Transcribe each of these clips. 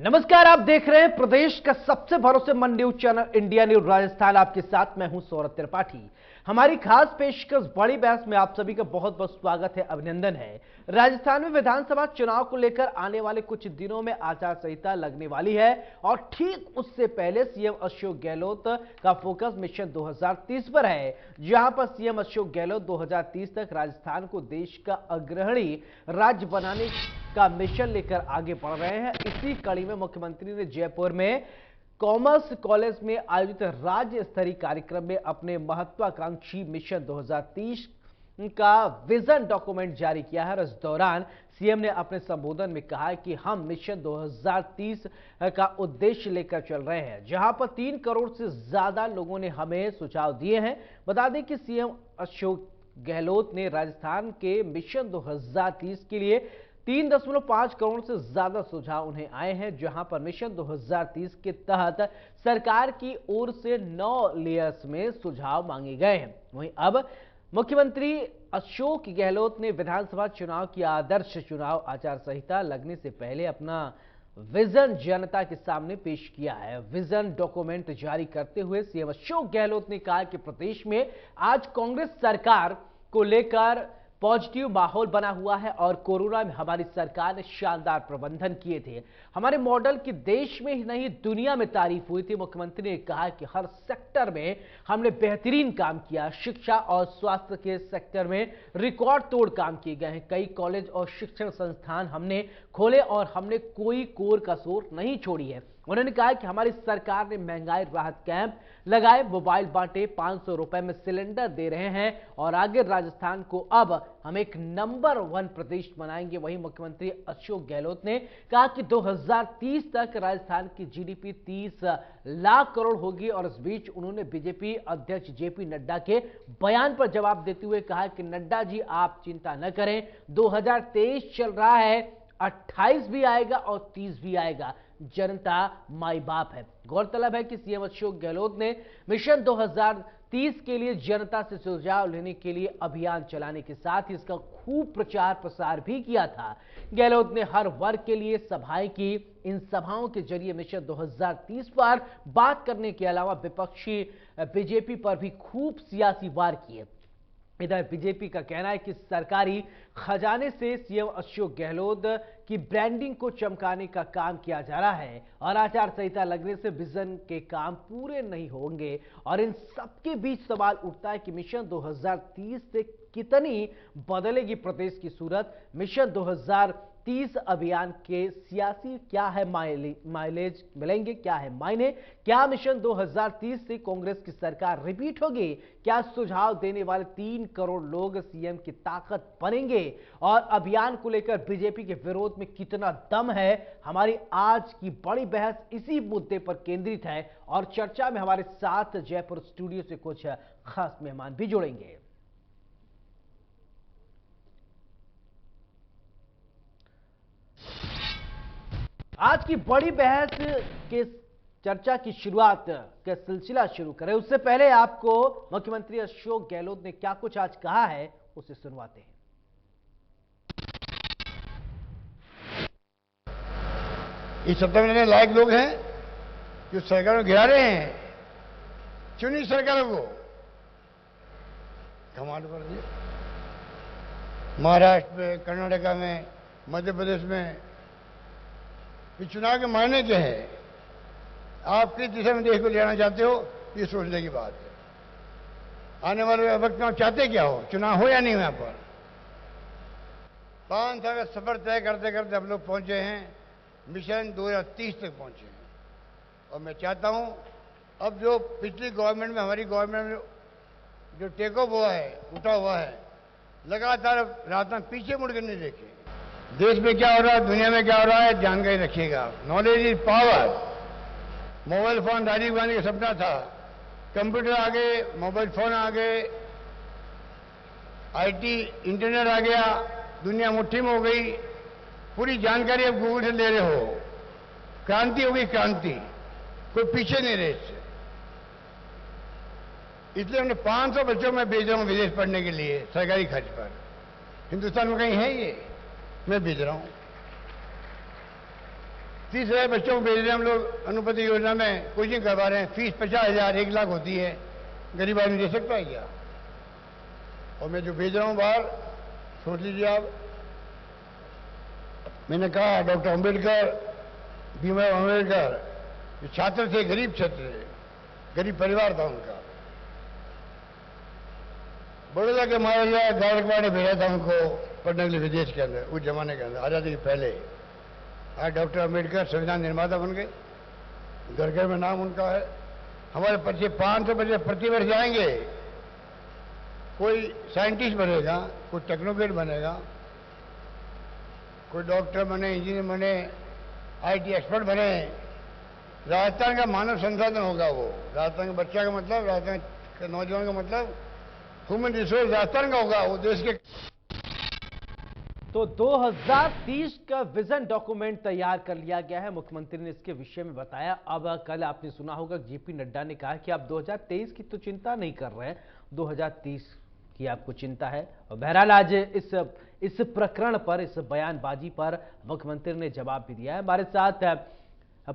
नमस्कार, आप देख रहे हैं प्रदेश का सबसे भरोसेमंद news channel India news Rajasthan. आपके साथ मैं हूं सौरभ त्रिपाठी। हमारी खास पेशकश बड़ी बहस में आप सभी का बहुत बहुत स्वागत है, अभिनंदन है। राजस्थान में विधानसभा चुनाव को लेकर आने वाले कुछ दिनों में आचार संहिता लगने वाली है और ठीक उससे पहले सीएम अशोक गहलोत का फोकस मिशन 2030 पर है, जहां पर सीएम अशोक गहलोत 2030 तक राजस्थान को देश का अग्रणी राज्य बनाने का मिशन लेकर आगे बढ़ रहे हैं। इसी कड़ी में मुख्यमंत्री ने जयपुर में कॉमर्स कॉलेज में आयोजित राज्य स्तरीय कार्यक्रम में अपने महत्वाकांक्षी मिशन 2030 का विजन डॉक्यूमेंट जारी किया है। इस दौरान सीएम ने अपने संबोधन में कहा कि हम मिशन 2030 का उद्देश्य लेकर चल रहे हैं, जहां पर 3 करोड़ से ज्यादा लोगों ने हमें सुझाव दिए हैं। बता दें कि सीएम अशोक गहलोत ने राजस्थान के मिशन 2030 के लिए 3.5 करोड़ से ज्यादा सुझाव उन्हें आए हैं, जहां पर मिशन 2030 के तहत सरकार की ओर से 9 लेयर्स में सुझाव मांगे गए हैं। वहीं अब मुख्यमंत्री अशोक गहलोत ने विधानसभा चुनाव की आदर्श चुनाव आचार संहिता लगने से पहले अपना विजन जनता के सामने पेश किया है। विजन डॉक्यूमेंट जारी करते हुए सीएम अशोक गहलोत ने कहा कि प्रदेश में आज कांग्रेस सरकार को लेकर पॉजिटिव माहौल बना हुआ है और कोरोना में हमारी सरकार ने शानदार प्रबंधन किए थे। हमारे मॉडल की देश में ही नहीं दुनिया में तारीफ हुई थी। मुख्यमंत्री ने कहा कि हर सेक्टर में हमने बेहतरीन काम किया। शिक्षा और स्वास्थ्य के सेक्टर में रिकॉर्ड तोड़ काम किए गए हैं। कई कॉलेज और शिक्षण संस्थान हमने खोले और हमने कोई कोर कसोर नहीं छोड़ी है। उन्होंने कहा कि हमारी सरकार ने महंगाई राहत कैंप लगाए, मोबाइल बांटे, 500 रुपए में सिलेंडर दे रहे हैं और आगे राजस्थान को अब हम एक नंबर 1 प्रदेश बनाएंगे। वहीं मुख्यमंत्री अशोक गहलोत ने कहा कि 2030 तक राजस्थान की जीडीपी 30 लाख करोड़ होगी और इस बीच उन्होंने बीजेपी अध्यक्ष जेपी नड्डा के बयान पर जवाब देते हुए कहा कि नड्डा जी आप चिंता न करें, 2023 चल रहा है, 28 भी आएगा और 30 भी आएगा। जनता माई बाप है। गौरतलब है कि सीएम अशोक गहलोत ने मिशन 2030 के लिए जनता से सुझाव लेने के लिए अभियान चलाने के साथ ही इसका खूब प्रचार प्रसार भी किया था। गहलोत ने हर वर्ग के लिए सभाएं की। इन सभाओं के जरिए मिशन 2030 पर बात करने के अलावा विपक्षी बीजेपी पर भी खूब सियासी वार किए। इधर बीजेपी का कहना है कि सरकारी खजाने से सीएम अशोक गहलोत की ब्रांडिंग को चमकाने का काम किया जा रहा है और आचार संहिता लगने से विजन के काम पूरे नहीं होंगे। और इन सबके बीच सवाल उठता है कि मिशन 2030 से कितनी बदलेगी प्रदेश की सूरत। मिशन 2030 अभियान के सियासी क्या है माइलेज मिलेंगे, क्या है मायने, क्या मिशन 2030 से कांग्रेस की सरकार रिपीट होगी, क्या सुझाव देने वाले 3 करोड़ लोग सीएम की ताकत बनेंगे और अभियान को लेकर बीजेपी के विरोध में कितना दम है। हमारी आज की बड़ी बहस इसी मुद्दे पर केंद्रित है और चर्चा में हमारे साथ जयपुर स्टूडियो से कुछ खास मेहमान भी जुड़ेंगे। आज की बड़ी बहस के चर्चा की शुरुआत का सिलसिला शुरू करें उससे पहले आपको मुख्यमंत्री अशोक गहलोत ने क्या कुछ आज कहा है उसे सुनवाते हैं। इस सत्ता में रहने लायक लोग हैं जो सरकार को गिरा रहे हैं। चुनी सरकारों को घमांड कर दिया। महाराष्ट्र में, कर्नाटका में, मध्य प्रदेश में ये चुनाव के मायने क्या है? आप किस दिशा में देश को ले जाना चाहते हो, ये सोचने की बात है। आने वाले वक्त में आप चाहते क्या हो, चुनाव हो या नहीं हो? यहाँ पर 5 साल का सफर तय करते करते हम लोग पहुंचे हैं मिशन 2030 तक पहुंचे हैं। और मैं चाहता हूं अब जो पिछली गवर्नमेंट में, हमारी गवर्नमेंट में जो टेक ऑफ हुआ है, उठा हुआ है, लगातार रास्ता पीछे मुड़ कर नहीं देखे। देश में क्या हो रहा है, दुनिया में क्या हो रहा है, जानकारी रखिएगा। Knowledge is power. Mobile phone Rajiv Gandhi का सपना था, कंप्यूटर आ गए, मोबाइल फोन आ गए, आईटी इंटरनेट आ गया, दुनिया मुट्ठी में हो गई। पूरी जानकारी अब गूगल से ले रहे हो। क्रांति हो गई, क्रांति, कोई पीछे नहीं रहे इससे। इसलिए हमने 500 बच्चों में भेज रहा हूं विदेश पढ़ने के लिए सरकारी खर्च पर। हिंदुस्तान में कहीं है ये? मैं भेज रहा हूं। 30,000 बच्चों को भेज रहे हैं हम लोग अनुपति योजना में, कोचिंग करवा रहे हैं। फीस 50,000 1 लाख होती है, गरीब आदमी दे सकता है क्या? और मैं जो भेज रहा हूं बाहर, सोच लीजिए आप। मैंने कहा डॉक्टर अम्बेडकर, भीमराव अम्बेडकर जो छात्र थे, गरीब छात्र थे, गरीब परिवार था उनका। बड़ौदा के महाराजा गायकवाड़ ने भेजा था उनको पढ़ने के लिए विदेश के अंदर, उस जमाने के अंदर, आजादी के पहले। आज डॉक्टर अम्बेडकर संविधान निर्माता बन गए, घर घर में नाम उनका है। हमारे बच्चे 500 बच्चे प्रति वर्ष जाएंगे, कोई साइंटिस्ट बनेगा, कोई टेक्नोक्रेट बनेगा, कोई डॉक्टर बने, इंजीनियर बने, आईटी एक्सपर्ट बने। राजस्थान का मानव संसाधन होगा वो। राजस्थान के बच्चा का मतलब, राजस्थान के नौजवान का मतलब ह्यूमन रिसोर्स राजस्थान का होगा, वो देश के। तो 2030 का विजन डॉक्यूमेंट तैयार कर लिया गया है, मुख्यमंत्री ने इसके विषय में बताया। अब कल आपने सुना होगा जेपी नड्डा ने कहा कि आप 2023 की तो चिंता नहीं कर रहे हैं, 2030 की आपको चिंता है। और बहरहाल आज इस प्रकरण पर, इस बयानबाजी पर मुख्यमंत्री ने जवाब भी दिया है। हमारे साथ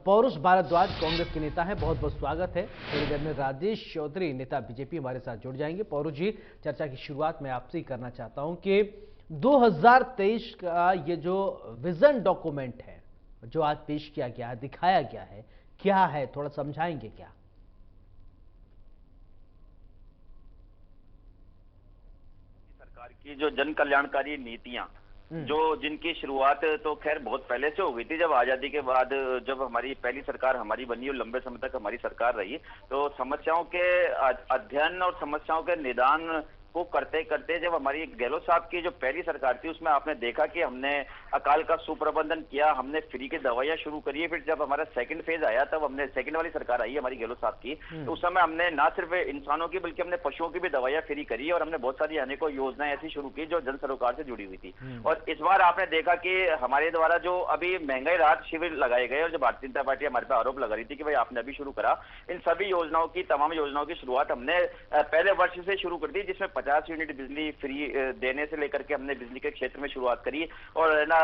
पौरुष भारद्वाज कांग्रेस के नेता हैं, बहुत बहुत स्वागत है। थोड़ी देर में राजेश चौधरी नेता बीजेपी हमारे साथ जुड़ जाएंगे। पौरुष जी, चर्चा की शुरुआत मैं आपसे ही करना चाहता हूं कि 2023 का ये जो विजन डॉक्यूमेंट है जो आज पेश किया गया है, दिखाया गया है, क्या है, थोड़ा समझाएंगे क्या? सरकार की जो जन कल्याणकारी नीतियां, जो जिनकी शुरुआत तो खैर बहुत पहले से हो गई थी, जब आजादी के बाद जब हमारी पहली सरकार हमारी बनी और लंबे समय तक हमारी सरकार रही, तो समस्याओं के अध्ययन और समस्याओं के निदान को करते करते जब हमारी गहलोत साहब की जो पहली सरकार थी, उसमें आपने देखा कि हमने अकाल का सुप्रबंधन किया, हमने फ्री की दवाइयां शुरू करी। फिर जब हमारा सेकंड फेज आया, तब हमने सेकंड वाली सरकार आई हमारी गहलोत साहब की, तो उस समय हमने ना सिर्फ इंसानों की बल्कि हमने पशुओं की भी दवाइयां फ्री करी और हमने बहुत सारी अनेकों योजनाएं ऐसी शुरू की जो जन सरोकार से जुड़ी हुई थी। और इस बार आपने देखा कि हमारे द्वारा जो अभी महंगाई राहत शिविर लगाए गए और जो भारतीय जनता पार्टी हमारे पे आरोप लगा रही थी कि भाई आपने अभी शुरू करा, इन सभी योजनाओं की, तमाम योजनाओं की शुरुआत हमने पहले वर्ष से शुरू कर दी, जिसमें 50 यूनिट बिजली फ्री देने से लेकर के हमने बिजली के क्षेत्र में शुरुआत करी। और ना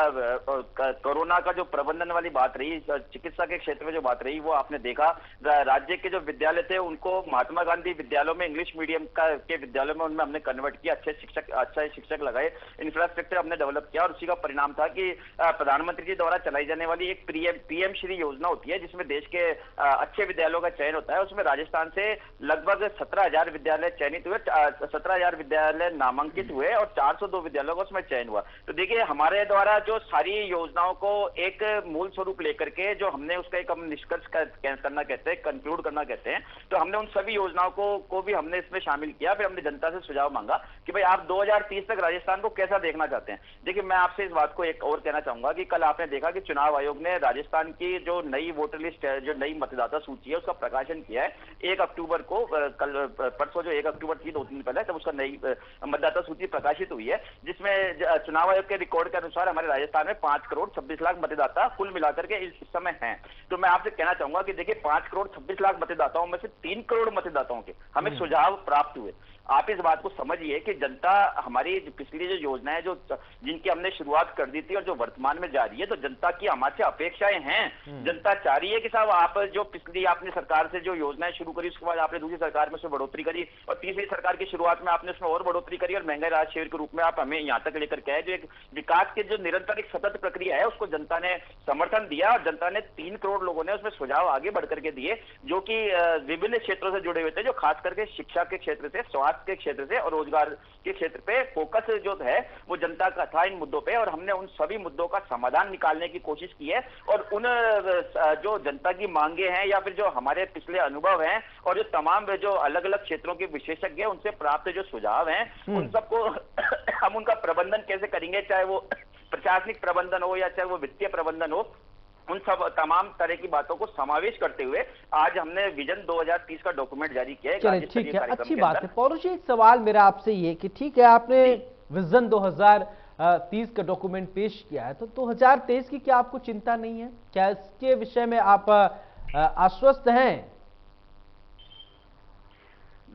कोरोना का जो प्रबंधन वाली बात रही, चिकित्सा के क्षेत्र में जो बात रही, वो आपने देखा राज्य के जो विद्यालय थे उनको महात्मा गांधी विद्यालयों में, इंग्लिश मीडियम के विद्यालयों में, उनमें हमने कन्वर्ट किया, अच्छे शिक्षक लगाए, इंफ्रास्ट्रक्चर हमने डेवलप किया। और उसी का परिणाम था कि प्रधानमंत्री जी द्वारा चलाई जाने वाली एक पीएम श्री योजना होती है, जिसमें देश के अच्छे विद्यालयों का चयन होता है। उसमें राजस्थान से लगभग 17,000 विद्यालय चयनित हुए, 17,000 विद्यालय नामांकित हुए और 402 विद्यालयों का उसमें चयन हुआ। तो देखिए, हमारे द्वारा जो सारी योजनाओं को एक मूल स्वरूप लेकर के जो हमने उसका एक हम निष्कर्ष करना कहते हैं, कंक्लूड करना कहते हैं, तो हमने उन सभी योजनाओं को भी हमने इसमें शामिल किया। फिर हमने जनता से सुझाव मांगा कि भाई आप 2030 तक राजस्थान को कैसा देखना चाहते हैं। देखिए, मैं आपसे इस बात को एक और कहना चाहूंगा कि कल आपने देखा कि चुनाव आयोग ने राजस्थान की जो नई वोटर लिस्ट है, जो नई मतदाता सूची है, उसका प्रकाशन किया है 1 अक्टूबर को। कल परसों जो 1 अक्टूबर थी, 2 दिन पहले, तब उसका नई मतदाता सूची प्रकाशित हुई है, जिसमें चुनाव आयोग के रिकॉर्ड के अनुसार हमारे राजस्थान में 5 करोड़ 26 लाख मतदाता कुल मिलाकर के इस समय हैं। तो मैं आपसे कहना चाहूंगा कि देखिए, 5 करोड़ 26 लाख मतदाताओं में से 3 करोड़ मतदाताओं के हमें सुझाव प्राप्त हुए। आप इस बात को समझिए कि जनता हमारी पिछली जो योजनाएं जो जिनकी हमने शुरुआत कर दी थी और जो वर्तमान में जारी है, तो जनता की हमारे अपेक्षाएं हैं। जनता चाह रही है कि साहब आप जो पिछली आपने सरकार से जो योजनाएं शुरू करी, उसके बाद आपने दूसरी सरकार में उसमें बढ़ोतरी करी और तीसरी सरकार की शुरुआत में आपने उसमें और बढ़ोतरी करी और महंगाई राहत शिविर के रूप में आप हमें यहां तक लेकर के आए। जो एक विकास के जो निरंतर एक सतत प्रक्रिया है, उसको जनता ने समर्थन दिया और जनता ने 3 करोड़ लोगों ने उसमें सुझाव आगे बढ़ करके दिए, जो कि विभिन्न क्षेत्रों से जुड़े हुए थे, जो खास करके शिक्षा के क्षेत्र से, स्वास्थ्य के क्षेत्र से और रोजगार के क्षेत्र पे फोकस जो है वो जनता का था इन मुद्दों पे। और हमने उन सभी मुद्दों का समाधान निकालने की कोशिश की है और उन जो जनता की मांगे हैं या फिर जो हमारे पिछले अनुभव हैं और जो तमाम जो अलग अलग क्षेत्रों के विशेषज्ञ हैं उनसे प्राप्त जो सुझाव हैं, उन सबको हम उनका प्रबंधन कैसे करेंगे, चाहे वो प्रशासनिक प्रबंधन हो या चाहे वो वित्तीय प्रबंधन हो, उन सब तमाम तरह की बातों को समावेश करते हुए आज हमने विजन 2030 का डॉक्यूमेंट जारी किया है। चलिए, ठीक है, अच्छी बात है। पौरुष जी, एक सवाल मेरा आपसे ये कि ठीक है, आपने विजन 2030 का डॉक्यूमेंट पेश किया है, तो 2023 की क्या आपको चिंता नहीं है? क्या इसके विषय में आप आश्वस्त हैं?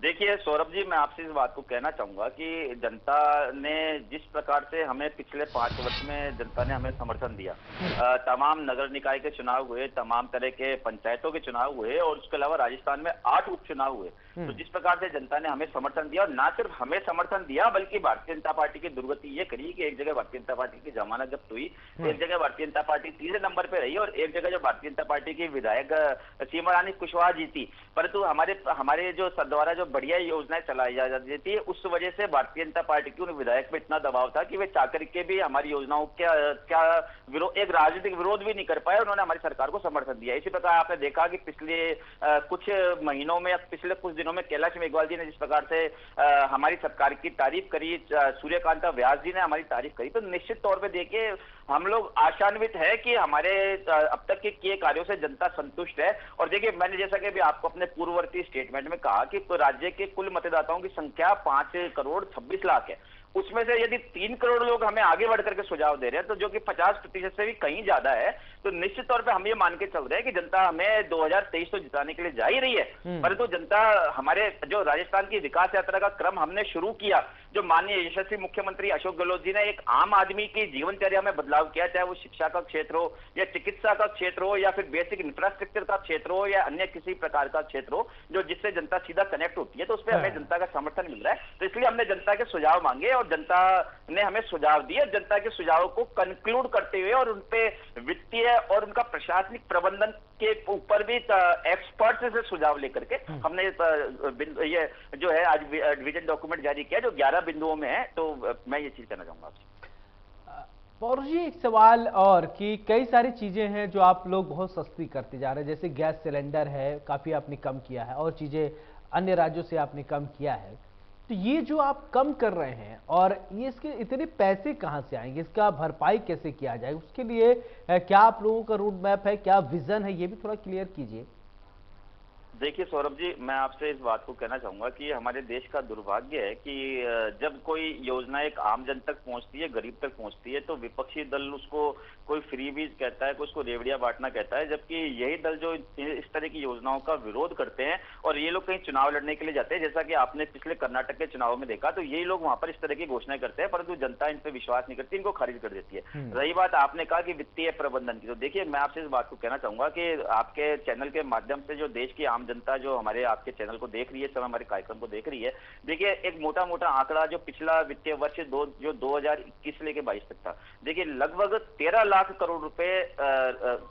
देखिए सौरभ जी, मैं आपसे इस बात को कहना चाहूंगा कि जनता ने जिस प्रकार से हमें पिछले 5 वर्ष में जनता ने हमें समर्थन दिया, तमाम नगर निकाय के चुनाव हुए, तमाम तरह के पंचायतों के चुनाव हुए और उसके अलावा राजस्थान में 8 उपचुनाव हुए। तो जिस प्रकार से जनता ने हमें समर्थन दिया, और ना सिर्फ हमें समर्थन दिया बल्कि भारतीय जनता पार्टी की दुर्गति ये करी कि एक जगह भारतीय जनता पार्टी की जमानत जब्त हुई, एक जगह भारतीय जनता पार्टी तीसरे नंबर पे रही और एक जगह जो भारतीय जनता पार्टी की विधायक सीमा रानी कुशवाहा जीती। परंतु हमारे जो द्वारा जो बढ़िया योजनाएं चलाई जा रही थी, उस वजह से भारतीय जनता पार्टी की उन विधायक पे इतना दबाव था कि वे चाकर के भी हमारी योजनाओं क्या विरोध, एक राजनीतिक विरोध भी नहीं कर पाए। उन्होंने हमारी सरकार को समर्थन दिया। इसी प्रकार आपने देखा कि पिछले कुछ महीनों में, पिछले कुछ दिनों में कैलाश मेघवाल जी ने जिस प्रकार से हमारी सरकार की तारीफ करी, सूर्यकांत व्यास जी ने हमारी तारीफ करी, तो निश्चित तौर पर देखिए हम लोग आशान्वित है कि हमारे अब तक के किए कार्यों से जनता संतुष्ट है। और देखिए मैंने जैसा कि अभी आपको अपने पूर्ववर्ती स्टेटमेंट में कहा कि तो राज्य के कुल मतदाताओं की संख्या 5,26,00,000 है। उसमें से यदि 3 करोड़ लोग हमें आगे बढ़ करके सुझाव दे रहे हैं, तो जो कि 50% से भी कहीं ज्यादा है, तो निश्चित तौर पे हम ये मान के चल रहे हैं कि जनता हमें 2023 तो जिताने के लिए जा ही रही है। परंतु जनता हमारे जो राजस्थान की विकास यात्रा का क्रम हमने शुरू किया, जो माननीय यशस्वी मुख्यमंत्री अशोक गहलोत जी ने एक आम आदमी की जीवनचर्या में बदलाव किया, चाहे वो शिक्षा का क्षेत्र हो या चिकित्सा का क्षेत्र हो या फिर बेसिक इंफ्रास्ट्रक्चर का क्षेत्र हो या अन्य किसी प्रकार का क्षेत्र हो, जो जिससे जनता सीधा कनेक्ट होती है, तो उस पर हमें जनता का समर्थन मिल रहा है। तो इसलिए हमने जनता के सुझाव मांगे और जनता ने हमें सुझाव दिए। जनता के सुझावों को कंक्लूड करते हुए और उनपे वित्तीय और उनका प्रशासनिक प्रबंधन के ऊपर भी एक्सपर्ट से सुझाव लेकर के हमने ये जो है आज विजन डॉक्यूमेंट जारी किया, जो 11 बिंदुओं में है। तो मैं ये चीज कहना चाहूंगा आपसे। पौरुष जी, एक सवाल और कि कई सारी चीजें हैं जो आप लोग बहुत सस्ती करते जा रहे हैं, जैसे गैस सिलेंडर है, काफी आपने कम किया है, और चीजें अन्य राज्यों से आपने कम किया है। तो ये जो आप कम कर रहे हैं और ये इसके इतने पैसे कहां से आएंगे, इसका भरपाई कैसे किया जाएगा, उसके लिए क्या आप लोगों का रोड मैप है, क्या विजन है, ये भी थोड़ा क्लियर कीजिए। देखिए सौरभ जी, मैं आपसे इस बात को कहना चाहूंगा कि हमारे देश का दुर्भाग्य है कि जब कोई योजना एक आम जन तक पहुंचती है, गरीब तक पहुंचती है, तो विपक्षी दल उसको कोई फ्रीबीज कहता है, कोई उसको रेवड़िया बांटना कहता है, जबकि यही दल जो इस तरह की योजनाओं का विरोध करते हैं और ये लोग कहीं चुनाव लड़ने के लिए जाते हैं, जैसा कि आपने पिछले कर्नाटक के चुनाव में देखा, तो यही लोग वहां पर इस तरह की घोषणाएं करते हैं, परंतु जनता इन पर विश्वास नहीं करती, इनको खारिज कर देती है। रही बात आपने कहा कि वित्तीय प्रबंधन की, तो देखिए मैं आपसे इस बात को कहना चाहूंगा कि आपके चैनल के माध्यम से जो देश की आम जनता जो हमारे आपके चैनल को देख रही है, सब हमारे कार्यक्रम को देख रही है, देखिए एक मोटा मोटा आंकड़ा जो पिछला वित्तीय वर्ष जो 2021 से लेकर 22 तक था, देखिए लगभग 13 लाख करोड़ रुपए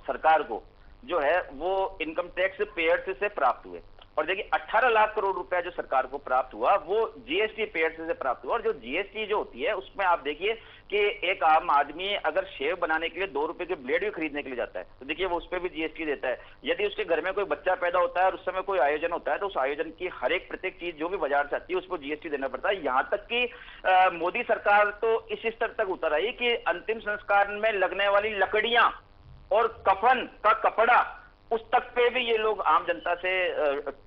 सरकार को जो है वो इनकम टैक्स पेयर्स से प्राप्त हुए। और देखिए 18 लाख करोड़ रुपया जो सरकार को प्राप्त हुआ वो जीएसटी पेयर्स से प्राप्त हुआ। और जो जीएसटी जो होती है उसमें आप देखिए कि एक आम आदमी अगर शेव बनाने के लिए 2 रुपए के ब्लेड भी खरीदने के लिए जाता है, तो देखिए वो उस पर भी जीएसटी देता है। यदि उसके घर में कोई बच्चा पैदा होता है और उस समय कोई आयोजन होता है, तो उस आयोजन की हर एक प्रत्येक चीज जो भी बाजार से आती है उसको जीएसटी देना पड़ता है। यहां तक कि मोदी सरकार तो इस स्तर तक उतर आई कि अंतिम संस्कार में लगने वाली लकड़ियां और कफन का कपड़ा, उस तक पे भी ये लोग आम जनता से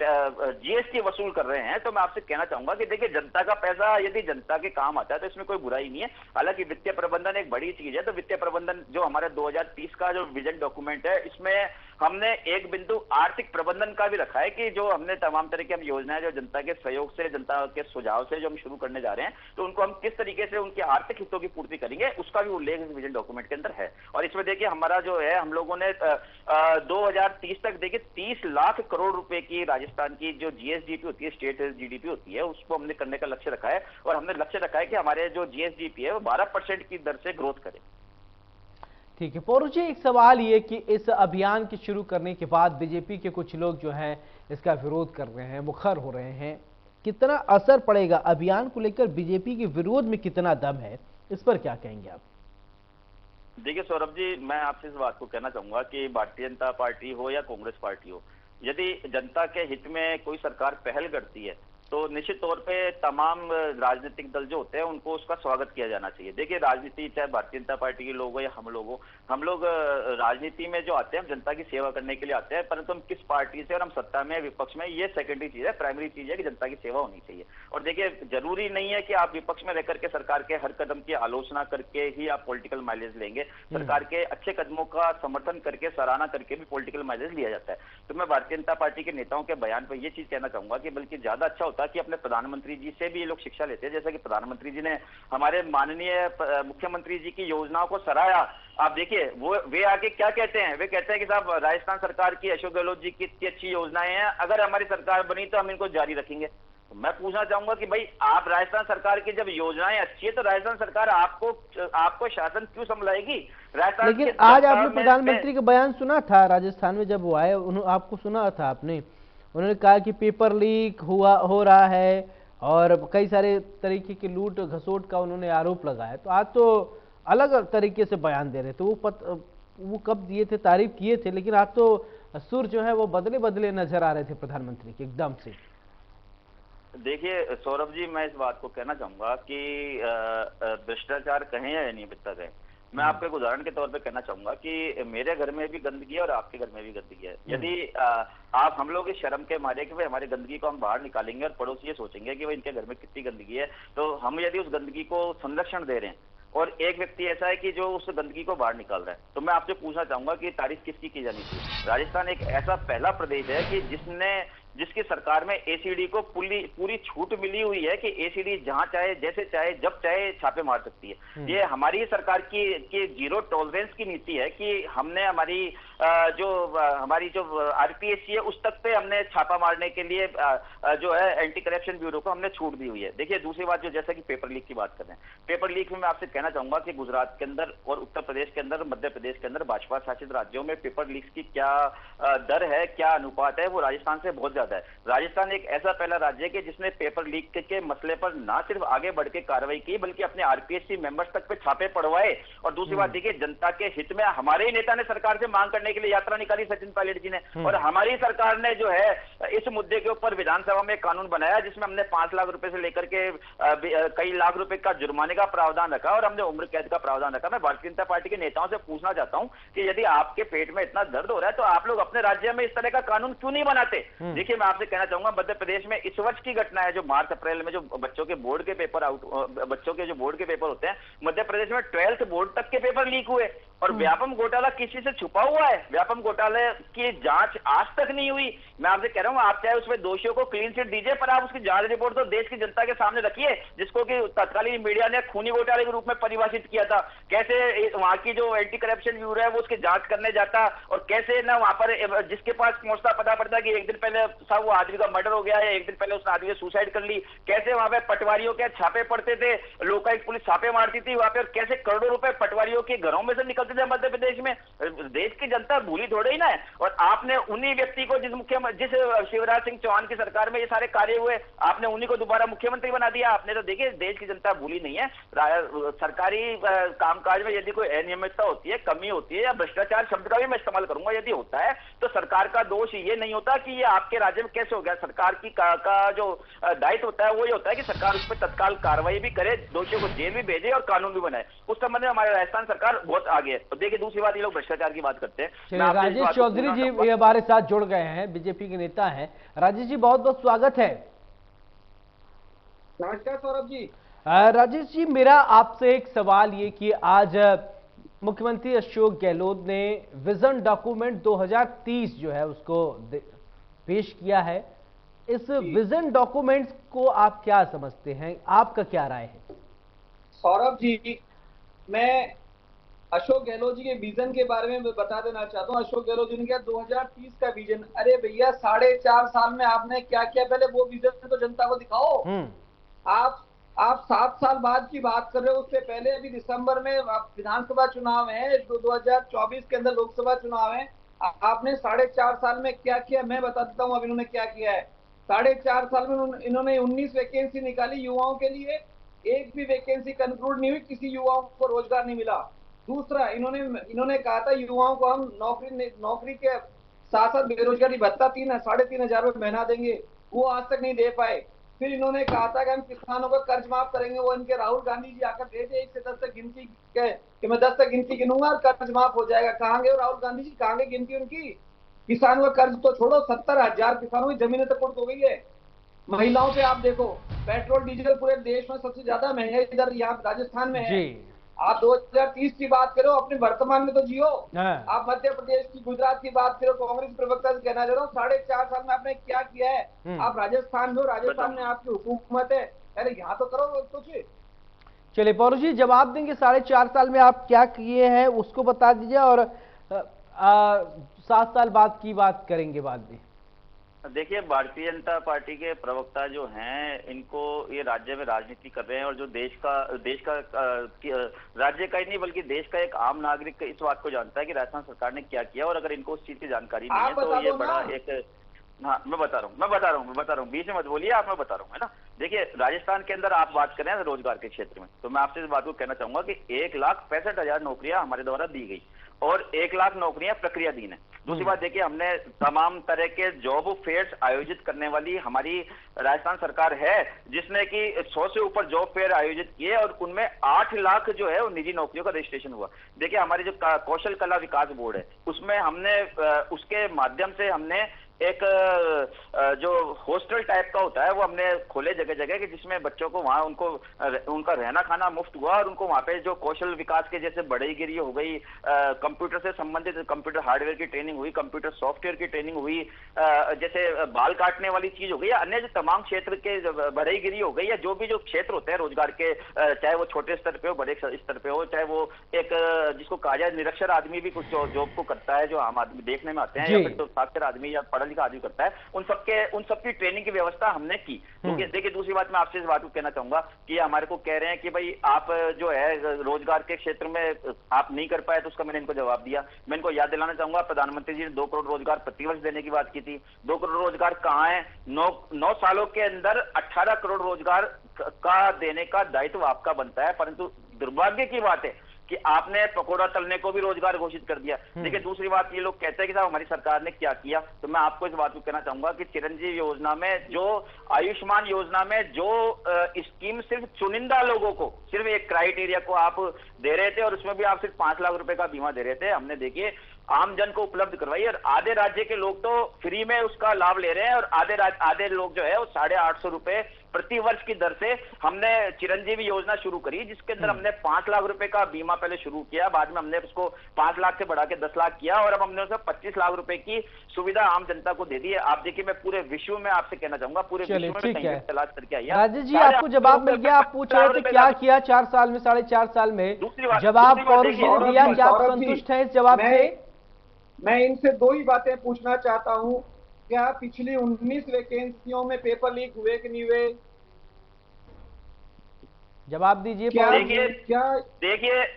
जीएसटी वसूल कर रहे हैं। तो मैं आपसे कहना चाहूंगा कि देखिए जनता का पैसा यदि जनता के काम आता है तो इसमें कोई बुराई नहीं है। हालांकि वित्तीय प्रबंधन एक बड़ी चीज है, तो वित्तीय प्रबंधन जो हमारे 2030 का जो विजन डॉक्यूमेंट है, इसमें हमने एक बिंदु आर्थिक प्रबंधन का भी रखा है कि जो हमने तमाम तरह की हम योजनाएं जो जनता के सहयोग से, जनता के सुझाव से जो हम शुरू करने जा रहे हैं, तो उनको हम किस तरीके से उनके आर्थिक हितों की पूर्ति करेंगे उसका भी उल्लेख इस विजन डॉक्यूमेंट के अंदर है। और इसमें देखिए हमारा जो है, हम लोगों ने 2030 तक देखिए 30 लाख करोड़ रुपए की राजस्थान की जो जीएसडीपी होती है, स्टेट जीडीपी होती है, उसको हमने करने का लक्ष्य रखा है। और हमने लक्ष्य रखा है कि हमारे जो जीएसडीपी है वो 12% की दर से ग्रोथ करे। ठीक है पौरुष जी, एक सवाल ये कि इस अभियान के शुरू करने के बाद बीजेपी के कुछ लोग जो हैं इसका विरोध कर रहे हैं, मुखर हो रहे हैं, कितना असर पड़ेगा अभियान को लेकर, बीजेपी के विरोध में कितना दम है, इस पर क्या कहेंगे आप? देखिए सौरभ जी, मैं आपसे इस बात को कहना चाहूंगा कि भारतीय जनता पार्टी हो या कांग्रेस पार्टी हो, यदि जनता के हित में कोई सरकार पहल करती है तो निश्चित तौर पे तमाम राजनीतिक दल जो होते हैं उनको उसका स्वागत किया जाना चाहिए। देखिए राजनीति चाहे भारतीय जनता पार्टी के लोग हो या हम लोग राजनीति में जो आते हैं हम जनता की सेवा करने के लिए आते हैं, परंतु हम किस पार्टी से और हम सत्ता में विपक्ष में, ये सेकेंडरी चीज है। प्राइमरी चीज है कि जनता की सेवा होनी चाहिए। और देखिए जरूरी नहीं है कि आप विपक्ष में रहकर के सरकार के हर कदम की आलोचना करके ही आप पॉलिटिकल माइलेज लेंगे। सरकार के अच्छे कदमों का समर्थन करके, सराहना करके भी पॉलिटिकल माइलेज लिया जाता है। तो मैं भारतीय जनता पार्टी के नेताओं के बयान पर यह चीज कहना चाहूंगा कि बल्कि ज्यादा अच्छा होता होता कि अपने प्रधानमंत्री जी से भी ये लोग शिक्षा लेते हैं। जैसा कि प्रधानमंत्री जी ने हमारे माननीय मुख्यमंत्री जी की योजनाओं को सराहा। आप देखिए वे आगे क्या कहते हैं, वे कहते हैं कि साहब राजस्थान सरकार की, अशोक गहलोत जी की इतनी अच्छी योजनाएं हैं, अगर हमारी सरकार बनी तो हम इनको जारी रखेंगे। तो मैं पूछना चाहूंगा कि भाई आप राजस्थान सरकार की जब योजनाएं अच्छी है तो राजस्थान सरकार आपको शासन क्यों संभलाएगी? राजस्थान लेकिन आज आपने प्रधानमंत्री का बयान सुना था राजस्थान में जब वो आए, आपको सुना था आपने, उन्होंने कहा कि पेपर लीक हो रहा है और कई सारे तरीके की लूट घसोट का उन्होंने आरोप लगाया। तो आज तो अलग तरीके से बयान दे रहे थे। वो कब दिए थे, तारीफ किए थे, लेकिन आज तो सुर जो है वो बदले बदले नजर आ रहे थे प्रधानमंत्री के एकदम से। देखिए सौरभ जी, मैं इस बात को कहना चाहूंगा कि भ्रष्टाचार कहें या अनियमितता कहें, मैं आपको एक उदाहरण के तौर पे कहना चाहूंगा कि मेरे घर में भी गंदगी है और आपके घर में भी गंदगी है। यदि आप हम लोग इस शर्म के मारे कि भाई हमारी गंदगी को हम बाहर निकालेंगे और पड़ोसी ये सोचेंगे कि भाई इनके घर में कितनी गंदगी है, तो हम यदि उस गंदगी को संरक्षण दे रहे हैं और एक व्यक्ति ऐसा है कि जो उस गंदगी को बाहर निकाल रहा है, तो मैं आपसे पूछना चाहूंगा कि तारीफ किसकी की जानी चाहिए? राजस्थान एक ऐसा पहला प्रदेश है कि जिसकी सरकार में एसीडी को पूरी छूट मिली हुई है कि एसीडी जहां चाहे, जैसे चाहे, जब चाहे छापे मार सकती है। ये हमारी सरकार की जीरो टॉलरेंस की नीति है कि हमने हमारी जो आरपीएससी है उस तक पे हमने छापा मारने के लिए जो है एंटी करप्शन ब्यूरो को हमने छूट दी हुई है। देखिए दूसरी बात, जो जैसा कि पेपर लीक की बात कर रहे हैं, पेपर लीक में मैं आपसे कहना चाहूंगा कि गुजरात के अंदर और उत्तर प्रदेश के अंदर, मध्य प्रदेश के अंदर भाजपा शासित राज्यों में पेपर लीक की क्या दर है, क्या अनुपात है, वो राजस्थान से बहुत ज्यादा है। राजस्थान एक ऐसा पहला राज्य है कि जिसने पेपर लीक के मसले पर ना सिर्फ आगे बढ़ के कार्रवाई की बल्कि अपने आरपीएससी मेंबर्स तक पे छापे पड़वाए। और दूसरी बात देखिए, जनता के हित में हमारे ही नेता ने सरकार से मांग करने के लिए यात्रा निकाली, सचिन पायलट जी ने, और हमारी सरकार ने जो है इस मुद्दे के ऊपर विधानसभा में कानून बनाया जिसमें हमने 5 लाख रुपए से लेकर के कई लाख रुपए का जुर्माने का प्रावधान रखा और हमने उम्र कैद का प्रावधान रखा। मैं भारतीय जनता पार्टी के नेताओं से पूछना चाहता हूं कि यदि आपके पेट में इतना दर्द हो रहा है तो आप लोग अपने राज्य में इस तरह का कानून क्यों नहीं बनाते? देखिए मैं आपसे कहना चाहूंगा, मध्य प्रदेश में इस वर्ष की घटना है जो मार्च अप्रैल में जो बच्चों के बोर्ड के पेपर होते हैं, मध्य प्रदेश में 12th बोर्ड तक के पेपर लीक हुए और व्यापम घोटाला किसी से छुपा हुआ है। व्यापम घोटाले की जांच आज तक नहीं हुई। मैं आपसे कह रहा हूं, आप चाहे उसमें दोषियों को क्लीन चिट दीजिए पर आप उसकी जांच रिपोर्ट तो देश की जनता के सामने रखिए, जिसको कि तत्कालीन मीडिया ने खूनी घोटाले के रूप में परिभाषित किया था। कैसे वहां की जो एंटी करप्शन ब्यूरो है वो उसकी जांच करने जाता और कैसे ना वहां पर जिसके पास पहुंचता पता पड़ता कि एक दिन पहले साहब वो आदमी का मर्डर हो गया है, एक दिन पहले उस आदमी ने सुसाइड कर ली। कैसे वहां पे पटवारियों के छापे पड़ते थे, लोकायुक्त पुलिस छापे मारती थी वहां पे, और कैसे करोड़ों रुपए पटवारियों के घरों में से निकलते थे मध्य प्रदेश में। देश की जनता भूली थोड़ी ही ना है। और आपने उन्हीं व्यक्ति को जिस शिवराज सिंह चौहान की सरकार में ये सारे कार्य हुए, आपने उन्हीं को दोबारा मुख्यमंत्री बना दिया आपने। तो देखिए देश की जनता भूली नहीं है। सरकारी कामकाज में यदि कोई अनियमितता होती है, कमी होती है, या भ्रष्टाचार शब्द का भी मैं इस्तेमाल करूंगा यदि होता है, तो सरकार का दोष ये नहीं होता कि ये आपके राज्य में कैसे हो गया। सरकार की का जो दायित्व होता है वो ये होता है कि सरकार उस पर तत्काल कार्रवाई भी करे, दोषियों को जेल भी भेजे और कानून भी बनाए। उस संबंध में हमारे राजस्थान सरकार बहुत आगे है। तो देखिए दूसरी बात, ये लोग भ्रष्टाचार की बात करते हैं। राजेश चौधरी जी हमारे साथ जुड़ गए हैं, बीजेपी के नेता हैं। राजेश जी बहुत बहुत स्वागत है। नमस्कार सौरभ जी। राजेश जी, मेरा आपसे एक सवाल ये कि आज मुख्यमंत्री अशोक गहलोत ने विजन डॉक्यूमेंट 2030 जो है उसको पेश किया है। इस विजन डॉक्यूमेंट्स को आप क्या समझते हैं, आपका क्या राय है? सौरभ जी, मैं अशोक गहलोत जी के विजन के बारे में बता देना चाहता हूँ। अशोक गहलोत जी ने क्या 2030 का विजन, अरे भैया 4.5 साल में आपने क्या किया, पहले वो विजन तो जनता को दिखाओ। आप 7 साल बाद की बात कर रहे हो, उससे पहले अभी दिसंबर में विधानसभा चुनाव है, 2024 के अंदर लोकसभा चुनाव है। आपने 4.5 साल में क्या किया मैं बता देता हूँ अब इन्होंने क्या किया है। 4.5 साल में इन्होंने 19 वैकेंसी निकाली युवाओं के लिए, एक भी वैकेंसी कंक्लूड नहीं हुई, किसी युवाओं को रोजगार नहीं मिला। दूसरा, इन्होंने कहा था युवाओं को हम नौकरी के साथ साथ बेरोजगारी भत्ता 3,500 रुपए महीना देंगे, वो आज तक नहीं दे पाए। फिर इन्होंने कहा था कि हम किसानों का कर्ज माफ करेंगे, वो इनके राहुल गांधी जी आकर गए थे 1 से 10 तक गिनती कि मैं 10 तक गिनती गिनूंगा और कर्ज माफ हो जाएगा। कहाँ गए राहुल गांधी जी, कहाँ गए गिनती उनकी? किसानों का कर्ज तो छोड़ो, 70,000 किसानों की जमीनें तो कुर्क हो गई है। महिलाओं पे आप देखो, पेट्रोल डीजल पूरे देश में सबसे ज्यादा महंगा इधर यहाँ राजस्थान में है। आप 2030 की बात करो, अपने वर्तमान में तो जियो। हाँ। आप मध्य प्रदेश की, गुजरात की बात करो, कांग्रेस प्रवक्ता से कहना चाह रहा हूँ 4.5 साल में आपने क्या किया है। आप राजस्थान में हो, राजस्थान में आपकी हुकूमत है, अरे यहाँ तो करो कुछ। चलिए पौलू जी, जवाब देंगे 4.5 साल में आप क्या किए हैं उसको बता दीजिए, और 7 साल बाद की बात करेंगे बाद में। देखिए, भारतीय जनता पार्टी के प्रवक्ता जो हैं, इनको ये राज्य में राजनीति कर रहे हैं, और जो देश का राज्य का ही नहीं बल्कि देश का एक आम नागरिक इस बात को जानता है कि राजस्थान सरकार ने क्या किया, और अगर इनको उस चीज की जानकारी नहीं है तो ये बड़ा एक, हाँ मैं बता रहा हूँ, बीच में मत बोलिए आप, मैं बता रहा हूँ, है ना। देखिए, राजस्थान के अंदर आप बात करें रोजगार के क्षेत्र में, तो मैं आपसे इस बात को कहना चाहूंगा कि 1,65,000 नौकरियां हमारे द्वारा दी गई, और 1 लाख नौकरियां प्रक्रियाधीन है। दूसरी बात देखिए, हमने तमाम तरह के जॉब फेयर्स आयोजित करने वाली हमारी राजस्थान सरकार है, जिसने कि 100 से ऊपर जॉब फेयर आयोजित किए, और उनमें 8 लाख जो है वो निजी नौकरियों का रजिस्ट्रेशन हुआ। देखिए, हमारी जो कौशल कला विकास बोर्ड है, उसमें हमने उसके माध्यम से हमने एक जो हॉस्टल टाइप का होता है वो हमने खोले जगह जगह कि जिसमें बच्चों को वहां उनका रहना खाना मुफ्त हुआ, और उनको वहां पे जो कौशल विकास के जैसे बढ़ईगिरी हो गई, कंप्यूटर से संबंधित कंप्यूटर हार्डवेयर की ट्रेनिंग हुई, कंप्यूटर सॉफ्टवेयर की ट्रेनिंग हुई, जैसे बाल काटने वाली चीज हो गई, या अन्य जो तमाम क्षेत्र के बढ़ईगिरी हो गई, या जो भी जो क्षेत्र होते हैं रोजगार के, चाहे वो छोटे स्तर पे हो बड़े स्तर पे हो, चाहे वो एक जिसको कहा जाए निरक्षर आदमी भी कुछ जॉब को करता है, जो आम आदमी देखने में आते हैं, या फिर तो साक्षर आदमी या पढ़ा लिखा आदमी करता है, उन सबकी ट्रेनिंग की व्यवस्था हमने की। देखिए, दूसरी बात मैं आपसे इस बात को कहना चाहूंगा कि हमारे को कह रहे हैं कि भाई आप जो है रोजगार के क्षेत्र में आप नहीं कर पाए, तो उसका मैंने इनको जवाब दिया। मैं इनको याद दिलाना चाहूंगा, प्रधानमंत्री जी ने 2 करोड़ रोजगार प्रतिवर्ष देने की बात की थी। 2 करोड़ रोजगार कहां है? 9 सालों के अंदर 18 करोड़ रोजगार का देने का दायित्व आपका बनता है, परंतु दुर्भाग्य की बात है कि आपने पकोड़ा तलने को भी रोजगार घोषित कर दिया। देखिए, दूसरी बात, ये लोग कहते हैं कि साहब हमारी सरकार ने क्या किया, तो मैं आपको इस बात को कहना चाहूंगा कि चिरंजीवी योजना में, जो आयुष्मान योजना में जो स्कीम सिर्फ चुनिंदा लोगों को, सिर्फ एक क्राइटेरिया को आप दे रहे थे, और उसमें भी आप सिर्फ 5 लाख रुपए का बीमा दे रहे थे, हमने देखिए आम जन को उपलब्ध करवाई, और आधे राज्य के लोग तो फ्री में उसका लाभ ले रहे हैं, और आधे लोग जो है वो 850 रुपए प्रति वर्ष की दर से हमने चिरंजीवी योजना शुरू करी, जिसके अंदर हमने 5 लाख रुपए का बीमा पहले शुरू किया, बाद में हमने उसको 5 लाख से बढ़ा के 10 लाख किया, और अब हमने उसे 25 लाख रुपए की सुविधा आम जनता को दे दी है। आप देखिए, मैं पूरे विश्व में आपसे कहना चाहूंगा, पूरे विश्व में कहीं तलाश करके आइए। राजेश जी, आपको जवाब मिल गया। आप पूछ रहे थे क्या किया 4 साल में, 4.5 साल में, जवाब पौलू जी ने दिया। क्या आप संतुष्ट हैं इस जवाब से? मैं इनसे 2 ही बातें पूछना चाहता हूं, क्या पिछली 19 वैकेंसियों में पेपर लीक हुए कि नहीं हुए? जवाब दीजिए।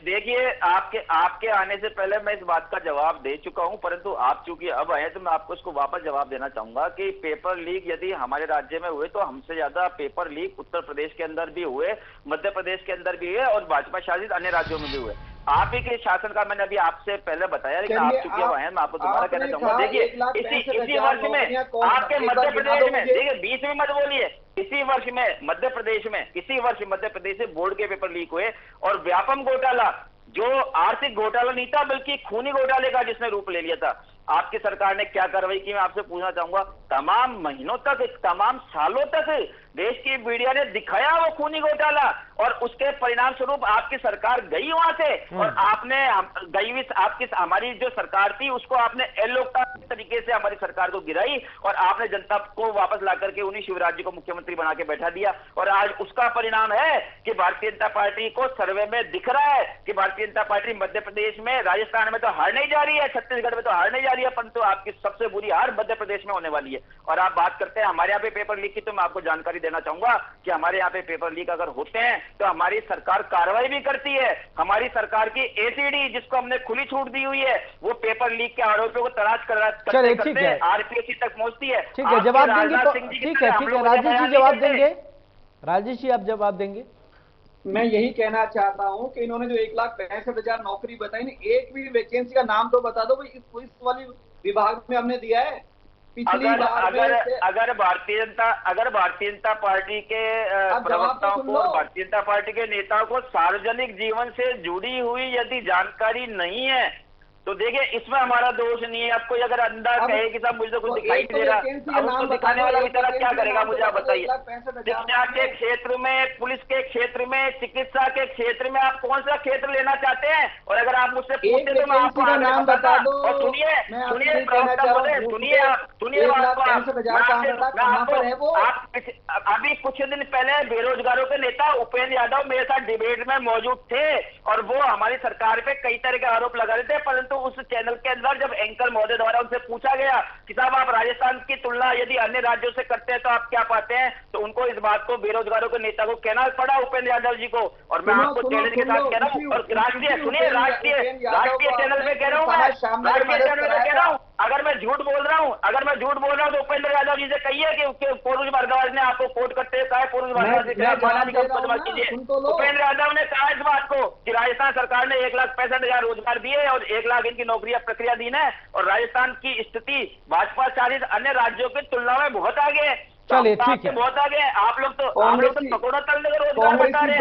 देखिए, आपके आने से पहले मैं इस बात का जवाब दे चुका हूं, परंतु आप चूंकि अब आए तो मैं आपको इसको वापस जवाब देना चाहूंगा कि पेपर लीक यदि हमारे राज्य में हुए तो हमसे ज्यादा पेपर लीक उत्तर प्रदेश के अंदर भी हुए, मध्य प्रदेश के अंदर भी हुए, और भाजपा शासित अन्य राज्यों में भी हुए। आप ही के शासन का मैंने अभी आपसे पहले बताया, लेकिन आप चूंकि अब आए, मैं आपको दोबारा कहना चाहूंगा। देखिए, इसी वर्ष में आपके मध्य प्रदेश में, देखिए बीच में मत बोलिए, इसी वर्ष मध्य प्रदेश में बोर्ड के पेपर लीक हुए, और व्यापम घोटाला, जो आर्थिक घोटाला नहीं था बल्कि खूनी घोटाले का जिसने रूप ले लिया था, आपकी सरकार ने क्या कार्रवाई की मैं आपसे पूछना चाहूंगा। तमाम महीनों तक, तमाम सालों तक देश की मीडिया ने दिखाया वो खूनी घोटाला, और उसके परिणाम स्वरूप आपकी सरकार गई वहां से, और आपने हमारी जो सरकार थी उसको आपने अलोकतांत्रिक तरीके से हमारी सरकार को गिराई, और आपने जनता को वापस ला करके उन्हीं शिवराज जी को मुख्यमंत्री बना के बैठा दिया। और आज उसका परिणाम है कि भारतीय जनता पार्टी को सर्वे में दिख रहा है कि भारतीय जनता पार्टी मध्य प्रदेश में, राजस्थान में तो हार नहीं जा रही है, छत्तीसगढ़ में तो हार नहीं जा रही है, परंतु आपकी सबसे बुरी हार मध्य प्रदेश में होने वाली है। और आप बात करते हैं हमारे यहाँ पे पेपर लीक की, तो मैं आपको जानकारी देना चाहूंगा कि हमारे यहाँ पे पेपर लीक अगर होते हैं तो हमारी सरकार कार्रवाई भी करती है। हमारी सरकार की एसीडी, जिसको हमने खुली छूट दी हुई है, वो पेपर लीक के आरोपियों को तलाश करते आरपीएससी तक पहुंचती है। ठीक है, जवाब देंगे। ठीक है, राजेश जी जवाब देंगे। राजेश जी, आप जवाब देंगे। मैं यही कहना चाहता हूं कि इन्होंने जो 1,65,000 नौकरी बताई ना, एक भी वैकेंसी का नाम तो बता दो भाई, इस पुलिस वाली विभाग में हमने दिया है पिछली बार। अगर भारतीय जनता पार्टी के प्रवक्ताओं को और भारतीय जनता पार्टी के नेताओं को सार्वजनिक जीवन से जुड़ी हुई यदि जानकारी नहीं है, तो देखिए इसमें हमारा दोष नहीं है। अब कोई अगर अंदर कहे कि साहब मुझे तो कुछ दिखाई नहीं दे रहा, अब उसको दिखाने वाला बेचारा क्या करेगा, मुझे आप बताइए। शिक्षा के क्षेत्र में, पुलिस के क्षेत्र में, चिकित्सा के क्षेत्र में आप कौन सा क्षेत्र लेना चाहते हैं? और अगर आप मुझसे पूछते तो मैं आपको नाम बता दूं। और सुनिए सुनिए प्रवक्ता महोदय, सुनिए आप, सुनिए अभी कुछ दिन पहले बेरोजगारों के नेता उपेंद्र यादव मेरे साथ डिबेट में मौजूद थे और वो हमारी सरकार पे कई तरह के आरोप लगा रहे थे, परंतु उस चैनल के अंदर जब एंकर महोदय द्वारा उनसे पूछा गया कि साहब आप राजस्थान की तुलना यदि अन्य राज्यों से करते हैं तो आप क्या पाते हैं, तो उनको इस बात को बेरोजगारों के नेता को कहना पड़ा, उपेंद्र यादव जी को। और मैं आपको चैलेंज के साथ कह रहा हूँ, और राष्ट्रीय सुनिए, राष्ट्रीय चैनल पे कह रहा हूँ, मैं राष्ट्रीय चैनल पे कह रहा हूँ, अगर मैं झूठ बोल रहा हूँ तो उपेंद्र यादव जी से कहिए कि पूर्व भारद्वाज ने आपको कोर्ट करते हुए कहा है, पूर्व भारद्वाज कीजिए। उपेंद्र यादव ने कहा इस बात को कि राजस्थान सरकार ने 1,65,000 रोजगार दिए और 1 लाख इनकी नौकरियां प्रक्रियाधीन है, और राजस्थान की स्थिति भाजपा चालित अन्य राज्यों की तुलना में बहुत आगे है। चलिए ठीक है, बहुत आगे। आप लोग तो पकौड़ा तलने का रोजगार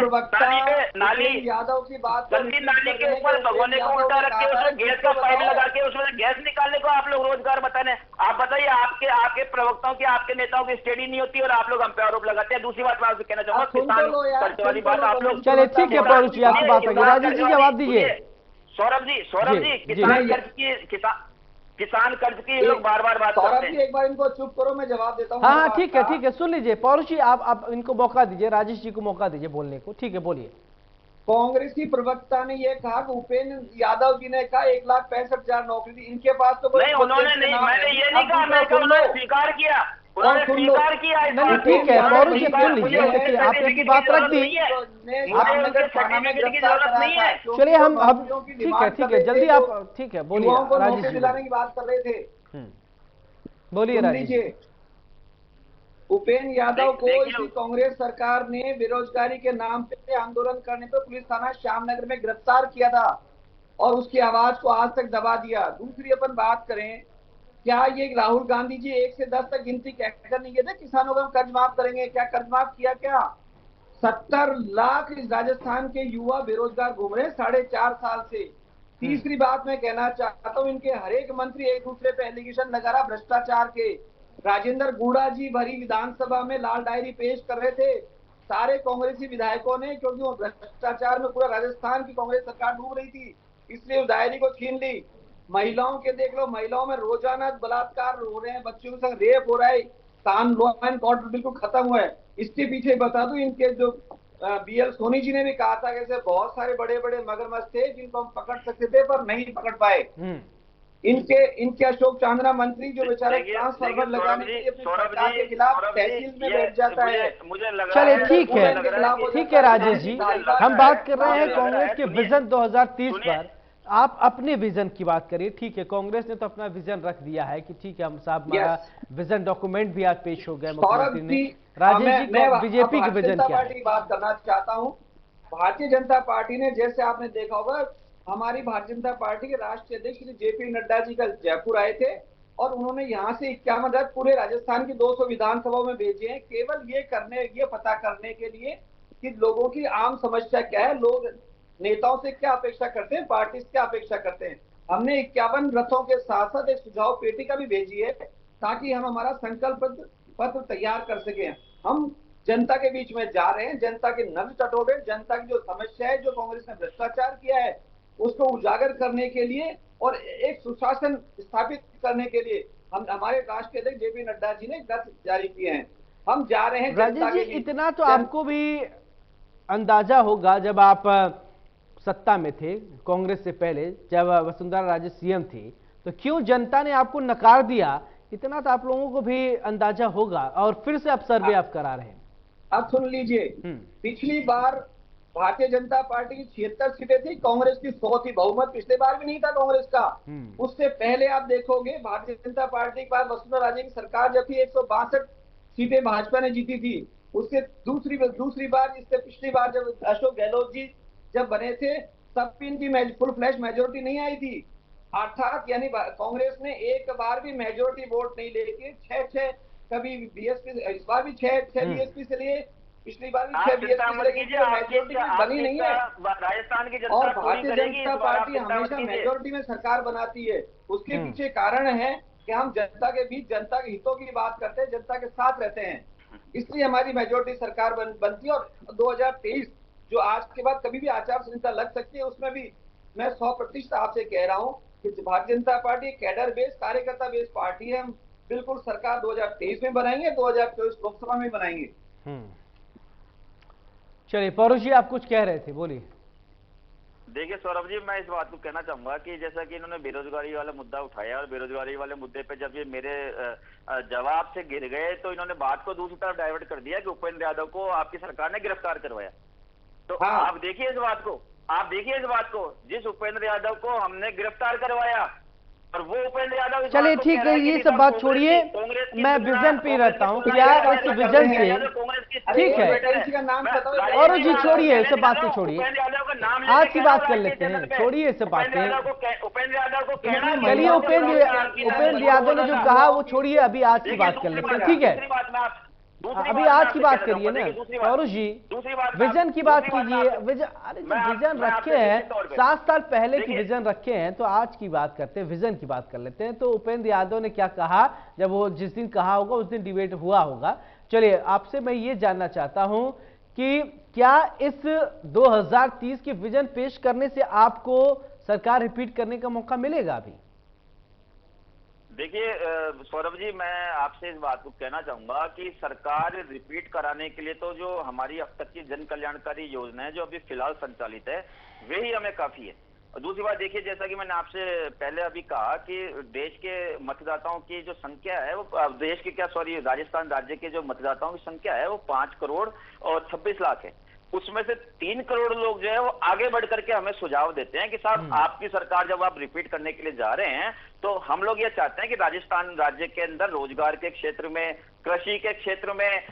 बता रहे हैं। नाली यादव की बात, गंदी नाली के ऊपर भगोने को उल्टा रख के उसमें गैस का पाइप लगा के उसमें गैस निकालने को आप लोग रोजगार बता रहे हैं। आप बताइए, आपके प्रवक्ताओं की, आपके नेताओं की स्टडी नहीं होती और आप लोग हम पे आरोप लगाते हैं। दूसरी बात मैं आपसे कहना चाहूंगा, किसान खर्च वाली बात आप लोग। चलिए ठीक है पौरुष जी, आपकी बात है, राजेश जी जवाब दीजिए। सौरभ जी किसान कर्ज की लोग बार बार बात करते हैं। एक बार इनको चुप करो, मैं जवाब देता हूँ। हाँ ठीक है, सुन लीजिए पौरुष जी, आप इनको मौका दीजिए, राजेश जी को मौका दीजिए बोलने को। ठीक है, बोलिए। कांग्रेसी प्रवक्ता ने यह कहा कि उपेंद्र यादव जी ने कहा 1,65,000 नौकरी थी, इनके पास तो नहीं, उन्होंने नहीं, मैंने ये नहीं कहा, मैं उन्होंने स्वीकार किया, उन्होंने स्वीकार किया। नहीं ठीक है पौरुष जी, सुन लीजिए, देखिए आपने अपनी बात रख दी। चलिए हम ठीक है जल्दी आप, ठीक है बोलिए राजेश जी, दिलाने की बात कर रहे थे। बोलिए राजेश जी। उपेंद्र यादव को इसी कांग्रेस सरकार ने बेरोजगारी के नाम पे आंदोलन करने पर पुलिस थाना श्यामनगर में गिरफ्तार किया था और उसकी आवाज को आज तक दबा दिया। दूसरी अपन बात करें, क्या ये राहुल गांधी जी 1 से 10 तक गिनती कहकर नहीं कहते किसानों का कर्ज माफ करेंगे? क्या कर्ज माफ किया? क्या 70 लाख इस राजस्थान के युवा बेरोजगार घूम रहे हैं 4.5 साल से। तीसरी बात मैं कहना चाहता हूँ, इनके हर एक मंत्री एक दूसरे पे एलिगेशन लगा रहा भ्रष्टाचार के। राजेंद्र गुड़ा जी भरी विधानसभा में लाल डायरी पेश कर रहे थे सारे कांग्रेसी विधायकों ने, क्योंकि वो भ्रष्टाचार में पूरा राजस्थान की कांग्रेस सरकार डूब रही थी, इसलिए उस डायरी को छीन ली। महिलाओं के देख लो, महिलाओं में रोजाना बलात्कार हो रहे हैं, बच्चों के संग रेप हो रहा है, लॉ एंड ऑर्डर बिल्कुल खत्म हुआ है। इसके पीछे बता दूं, इनके जो BL सोनी जी ने भी कहा था कि बहुत सारे बड़े बड़े मगरमच्छ थे जिनको हम पकड़ सकते थे पर नहीं पकड़ पाए। इनके अशोक चांद्रा मंत्री जो बेचारे ट्रांसफार्मर लगाने के लिए अपनी सरकार के खिलाफ तहसील में बैठ जाता है। चलिए ठीक है राजेश जी, हम बात कर रहे हैं कांग्रेस के विजन 2030 पर। आप अपने विजन की बात करिए। ठीक है, कांग्रेस ने तो अपना विजन रख दिया है कि ठीक है, हम साहब हमारा विजन डॉक्यूमेंट भी आज पेश हो गया मुख्यमंत्री ने। राजेश जी को बीजेपी के विजन क्या है? बात करना चाहता हूँ। भारतीय जनता पार्टी ने, जैसे आपने देखा होगा, हमारी भारतीय जनता पार्टी के राष्ट्रीय अध्यक्ष श्री JP नड्डा जी कल जयपुर आए थे और उन्होंने यहाँ से 51 रथ पूरे राजस्थान की 200 विधानसभाओं में भेजे हैं, केवल ये पता करने के लिए कि लोगों की आम समस्या क्या है, लोग नेताओं से क्या अपेक्षा करते हैं, पार्टी से क्या अपेक्षा करते हैं। हमने 51 रथों के साथ साथ एक सुझाव पेटिका भी भेजी है ताकि हम हमारा संकल्प पत्र तैयार कर सके। हम जनता के बीच में जा रहे हैं, जनता के नब्ज टटोले, जनता की जो समस्या है, जो कांग्रेस ने भ्रष्टाचार किया है उसको उजागर करने के लिए और एक सुशासन स्थापित करने के लिए हम हमारे राष्ट्रीय अध्यक्ष JP नड्डा जी ने रथ जारी किए हैं। हम जा रहे हैं। राजेश जी, इतना तो आपको भी अंदाजा होगा, जब आप सत्ता में थे कांग्रेस से पहले, जब वसुंधरा राजे CM थी, तो क्यों जनता ने आपको नकार दिया? इतना तो आप लोगों को भी अंदाजा होगा और फिर से आप सर्वे आप करा रहे हैं। अब सुन लीजिए, पिछली बार भारतीय जनता पार्टी की 76 सीटें थी, कांग्रेस की 100 थी। बहुमत पिछले बार भी नहीं था कांग्रेस का। उससे पहले आप देखोगे भारतीय जनता पार्टी के पास वसुंधरा राजे की सरकार जब थी 162 सीटें भाजपा ने जीती थी। उससे दूसरी बार, इससे पिछली बार जब अशोक गहलोत जी जब बने थे तब भी इनकी फुल फ्लैश मेजोरिटी नहीं आई थी। अर्थात यानी कांग्रेस ने एक बार भी मेजोरिटी वोट नहीं लेके 6 कभी BSP, इस बार भी 6 BSP से लिए पिछली बार भी आप 6 चिंता मत BSP कीजिए, मेजोरिटी बनी नहीं है। राजस्थान की जनता और पूरी भारतीय करेगी, जनता इस बार आप पार्टी चिंता मत हमेशा कीजिए। मेजोरिटी में सरकार बनाती है। उसके पीछे कारण है कि हम जनता के बीच जनता के हितों की बात करते हैं, जनता के साथ रहते हैं, इसलिए हमारी मेजोरिटी सरकार बनती है। और 2023 जो आज के बाद कभी भी आचार संहिता लग सकती है, उसमें भी मैं 100% आपसे कह रहा हूं कि Bharatiya Janata party cadre based कार्यकर्ता बेस्ड पार्टी है। हम बिल्कुल सरकार 2023 में बनाएंगे, 2024 लोकसभा में बनाएंगे। चलिए पौरुष जी, आप कुछ कह रहे थे, बोलिए। देखिए सौरभ जी, मैं इस बात को कहना चाहूंगा कि जैसा कि इन्होंने बेरोजगारी वाला मुद्दा उठाया और बेरोजगारी वाले मुद्दे पे जब ये मेरे जवाब से गिर गए तो इन्होंने बात को दूसरी तरफ डाइवर्ट कर दिया कि उपेंद्र यादव को आपकी सरकार ने गिरफ्तार करवाया। तो हाँ। आप देखिए इस बात को, आप देखिए इस बात को, जिस उपेंद्र यादव को हमने गिरफ्तार करवाया और वो उपेंद्र यादव। चलिए ठीक है, ये सब बात छोड़िए, मैं विजन पे रहता हूँ। क्या इस विजन से ठीक है, और जी छोड़िए इस बात को, छोड़िए आज की बात कर लेते हैं, छोड़िए इस बातें। उपेंद्र यादव को कहना, चलिए उपेंद्र यादव ने जो कहा वो छोड़िए, अभी आज की बात कर लेते हैं, ठीक है। अभी आज की बात करिए ना पौरुष जी, विजन की बात कीजिए। विजन रखे हैं, 7 साल पहले की विजन रखे हैं, तो आज की बात करते हैं, विजन की बात कर लेते हैं। तो उपेंद्र यादव ने क्या कहा, जब वो जिस दिन कहा होगा उस दिन डिबेट हुआ होगा। चलिए आपसे मैं ये जानना चाहता हूं कि क्या इस 2030 की विजन पेश करने से आपको सरकार रिपीट करने का मौका मिलेगा अभी? देखिए सौरभ जी, मैं आपसे इस बात को कहना चाहूंगा कि सरकार रिपीट कराने के लिए तो जो हमारी अब तक की जन कल्याणकारी योजना है जो अभी फिलहाल संचालित है वही हमें काफी है। और दूसरी बात देखिए, जैसा कि मैंने आपसे पहले अभी कहा कि देश के मतदाताओं की जो संख्या है वो देश के राजस्थान राज्य के जो मतदाताओं की संख्या है वो 5 करोड़ और 26 लाख है। उसमें से 3 करोड़ लोग जो है वो आगे बढ़ करके हमें सुझाव देते हैं कि साहब आपकी सरकार जब आप रिपीट करने के लिए जा रहे हैं तो हम लोग ये चाहते हैं कि राजस्थान राज्य के अंदर रोजगार के क्षेत्र में, कृषि के क्षेत्र में,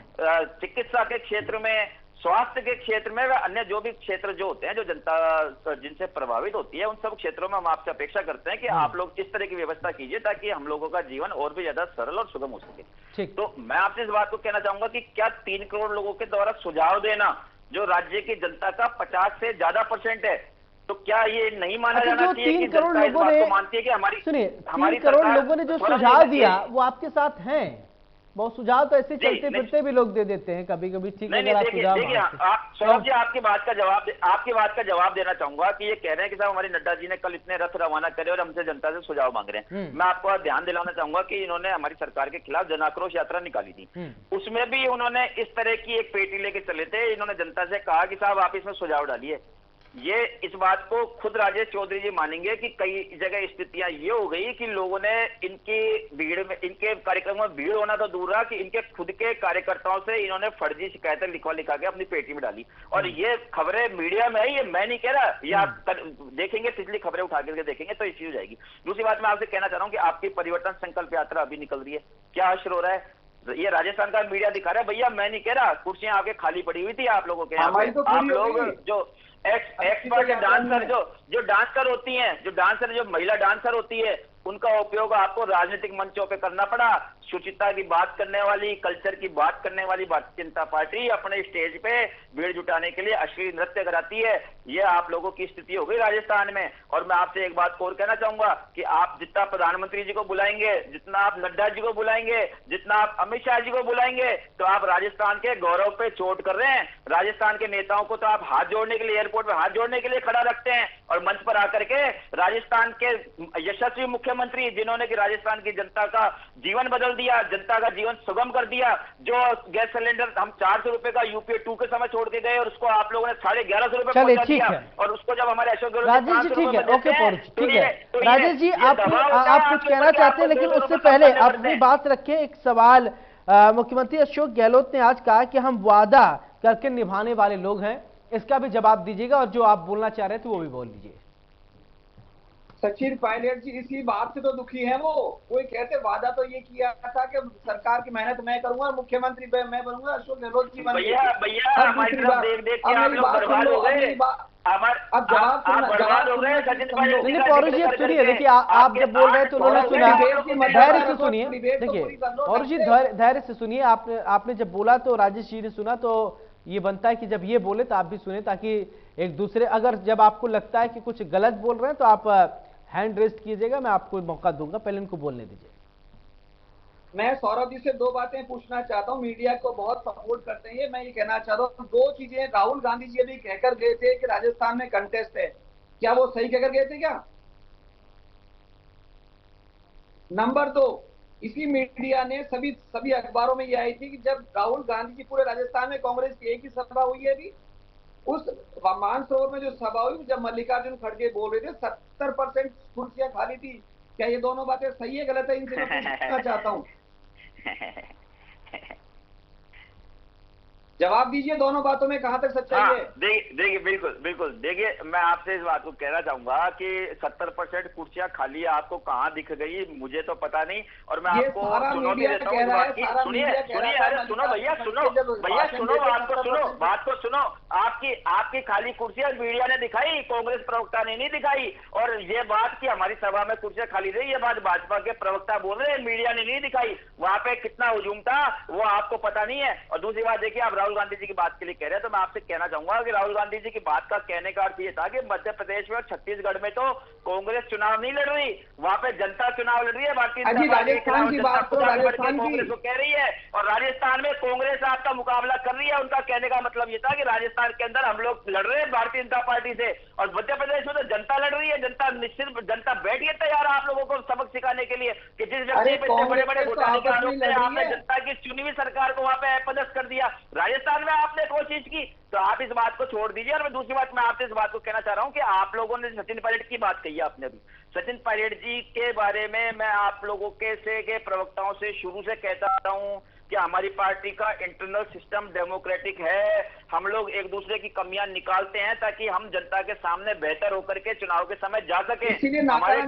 चिकित्सा के क्षेत्र में, स्वास्थ्य के क्षेत्र में व अन्य जो भी क्षेत्र जो होते हैं जो जनता जिनसे प्रभावित होती है उन सब क्षेत्रों में हम आपसे अपेक्षा करते हैं कि आप लोग इस तरह की व्यवस्था कीजिए ताकि हम लोगों का जीवन और भी ज्यादा सरल और सुगम हो सके। तो मैं आपसे इस बात को कहना चाहूंगा कि क्या 3 करोड़ लोगों के द्वारा सुझाव देना जो राज्य की जनता का 50 से ज्यादा % है, तो क्या ये नहीं माना जाना चाहिए कि जनता इस बात को मानती है कि हमारी 3 करोड़ लोगों ने जो सुझाव दिया वो आपके साथ हैं? बहुत सुझाव तो ऐसे चलते फिरते भी लोग दे देते हैं कभी कभी, ठीक है। देखिए सौरभ जी, आपकी बात का जवाब देना चाहूंगा कि ये कह रहे हैं कि साहब हमारे नड्डा जी ने कल इतने रथ रवाना करे और हमसे जनता से सुझाव मांग रहे हैं। मैं आपको ध्यान दिलाना चाहूंगा कि इन्होंने हमारी सरकार के खिलाफ जन आक्रोश यात्रा निकाली थी, उसमें भी उन्होंने इस तरह की एक पेटी लेके चले थे। इन्होंने जनता से कहा कि साहब आप इसमें सुझाव डालिए। ये इस बात को खुद राजेश चौधरी जी मानेंगे कि कई जगह स्थितियां ये हो गई कि लोगों ने इनकी भीड़ में, इनके कार्यक्रम में भीड़ होना तो दूर रहा कि इनके खुद के कार्यकर्ताओं से इन्होंने फर्जी शिकायतें लिखा के अपनी पेटी में डाली। और ये खबरें मीडिया में है, ये मैं नहीं कह रहा, ये आप देखेंगे, पिछली खबरें उठा करके देखेंगे तो इश्यू हो जाएगी। दूसरी बात मैं आपसे कहना चाह रहा हूँ कि आपकी परिवर्तन संकल्प यात्रा अभी निकल रही है, क्या असर हो रहा है? ये राजस्थान का मीडिया दिखा रहा है, भैया मैं नहीं कह रहा, कुर्सियां आपके खाली पड़ी हुई थी आप लोगों के यहाँ पे। आप लोग जो एक्सपर्ट डांसर जो डांसर होती हैं, जो महिला डांसर होती है, उनका उपयोग आपको राजनीतिक मंचों पे करना पड़ा। शुचिता की बात करने वाली, कल्चर की बात करने वाली भारतीय जनता पार्टी अपने स्टेज पे भीड़ जुटाने के लिए अश्लील नृत्य कराती है। ये आप लोगों की स्थिति हो गई राजस्थान में। और मैं आपसे एक बात और कहना चाहूंगा कि आप जितना प्रधानमंत्री जी को बुलाएंगे, जितना आप नड्डा जी को बुलाएंगे, जितना आप अमित शाह जी को बुलाएंगे, तो आप राजस्थान के गौरव पे चोट कर रहे हैं। राजस्थान के नेताओं को तो आप हाथ जोड़ने के लिए, एयरपोर्ट पे हाथ जोड़ने के लिए खड़ा रखते हैं और मंच पर आकर के राजस्थान के यशस्वी मुख्यमंत्री जिन्होंने कि राजस्थान की जनता का जीवन बदल दिया, जनता का जीवन सुगम कर दिया, जो गैस सिलेंडर हम 400 रुपए का यूपीए 2 के समय छोड़ के गए और उसको आप लोगों ने 1150 रुपए पहुंचा दिया। और उसको जब हमारे अशोक गहलोत राजेश जी, ठीक है, ओके ठीक है राजेश जी, आप कुछ कहना चाहते हैं, लेकिन उससे पहले आप अपनी बात रखें। एक सवाल, मुख्यमंत्री अशोक गहलोत ने आज कहा कि हम वादा करके निभाने वाले लोग हैं, इसका भी जवाब दीजिएगा और जो आप बोलना चाह रहे थे वो भी बोल लीजिए। सचिन पायलट जी इसी बात से तो दुखी है वो। कोई कहते वादा तो ये किया था कि सरकार की मेहनत मैं करूंगा, मुख्यमंत्री मैं बनूंगा, अशोक गहलोत जी बनेंगे। भैया हमारी तरफ देख के आप लोग बर्बाद हो गए। अब जवाब हो गए। नहीं पौरुष जी सुनिए, देखिए आप जब बोल रहे हैं तो उन्होंने सुना, धैर्य से सुनिए। देखिए पौरुष जी धैर्य से सुनिए, आपने जब बोला तो राजेश जी ने सुना, तो ये बनता है कि जब ये बोले तो आप भी सुने, ताकि एक दूसरे, अगर जब आपको लगता है कि कुछ गलत बोल रहे हैं तो आप हैंड रेस्ट कीजिएगा, मैं आपको मौका दूंगा, पहले इनको बोलने दीजिए। मैं सौरभ जी से दो बातें पूछना चाहता हूँ। मीडिया को बहुत सपोर्ट करते हैं, मैं ये कहना चाहता हूँ दो चीजें। राहुल गांधी जी अभी कहकर गए थे कि राजस्थान में कंटेस्ट है, क्या वो सही कहकर गए थे क्या? नंबर दो, इसी मीडिया ने सभी अखबारों में ये आई थी कि जब राहुल गांधी जी पूरे राजस्थान में, कांग्रेस की एक ही सभा हुई है अभी, उस मानसरोवर में जो सभा हुई, जब मल्लिकार्जुन खड़गे बोल रहे थे 70% कुर्सियां खाली थी। क्या ये दोनों बातें सही है गलत है, इनसे मैं पूछना चाहता हूँ, जवाब दीजिए। दोनों बातों में कहां तक सच्चाई है? देखिए बिल्कुल बिल्कुल, देखिए मैं आपसे इस बात को कहना चाहूंगा कि 70% कुर्सियां खाली है, आपको कहां दिख गई मुझे तो पता नहीं, और मैं आपको चुनौती देता हूँ बात की। सुनिए सुनिए, अरे सुनो भैया, सुनो भैया, सुनो बात को सुनो। आपकी खाली कुर्सियां मीडिया ने दिखाई, कांग्रेस प्रवक्ता ने नहीं दिखाई। और ये बात की हमारी सभा में कुर्सियां खाली रही, ये बात भाजपा के प्रवक्ता बोल रहे हैं, मीडिया ने नहीं दिखाई। वहां पे कितना हुजूम था वो आपको पता नहीं है। और दूसरी बात देखिए, आप राहुल गांधी जी की बात के लिए कह रहे हैं, तो मैं आपसे कहना चाहूंगा कि राहुल गांधी जी की बात का कहने का अर्थ ये था कि मध्य प्रदेश में और छत्तीसगढ़ में तो कांग्रेस चुनाव नहीं लड़ रही, वहां पे जनता चुनाव लड़ रही है। भारतीय राजस्थान की बात तो कांग्रेस को कह रही है, और राजस्थान में कांग्रेस आपका मुकाबला कर रही है। उनका कहने का मतलब ये था कि राजस्थान के अंदर हम लोग लड़ रहे हैं भारतीय जनता पार्टी से, और मध्य प्रदेश में तो जनता लड़ रही है। जनता निश्चित, जनता बैठी है तैयार आप लोगों को सबक सिखाने के लिए कि जिस व्यक्ति पे इतने बड़े बड़े घोटाले के आरोप थे, आपने जनता की चुनी हुई सरकार को वहां पे अपदस्थ कर दिया। राजस्थान में आपने कोशिश की, तो आप इस बात को छोड़ दीजिए। और मैं दूसरी बात, मैं आपसे इस बात को कहना चाह रहा हूं कि आप लोगों ने सचिन पायलट की बात कही है, आपने अभी सचिन पायलट जी के बारे में मैं आप लोगों के प्रवक्ताओं से शुरू से कहता आता हूं कि हमारी पार्टी का इंटरनल सिस्टम डेमोक्रेटिक है। हम लोग एक दूसरे की कमियां निकालते हैं ताकि हम जनता के सामने बेहतर होकर के चुनाव के समय जा सके। हमारे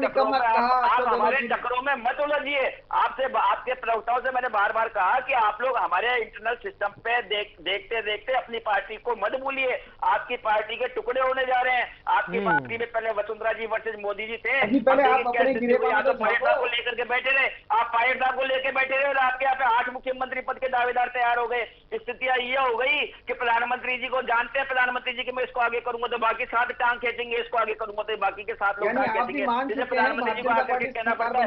टकरों में मत उलझिए। आपके प्रवक्ताओं से मैंने बार बार कहा कि आप लोग हमारे इंटरनल सिस्टम पे देखते देखते अपनी पार्टी को मत भूलिए। आपकी पार्टी के टुकड़े होने जा रहे हैं। आपकी पार्टी में पहले वसुंधरा जी वर्सेज मोदी जी थे, को लेकर के बैठे रहे, आप पायलट साहब को लेकर बैठे रहे, और आपके यहाँ पे 8 मुख्यमंत्री पद के दावेदार तैयार हो गए। स्थितियां ये हो गई कि प्रधानमंत्री जी को जानते हैं, प्रधानमंत्री जी के मैं इसको आगे करूंगा तो बाकी 7 टांग खींचेंगे, इसको आगे करूंगा तो बाकी के 7 लोग टांग खींचेंगे, जिसे प्रधानमंत्री जी को आगे कहना पड़ता है।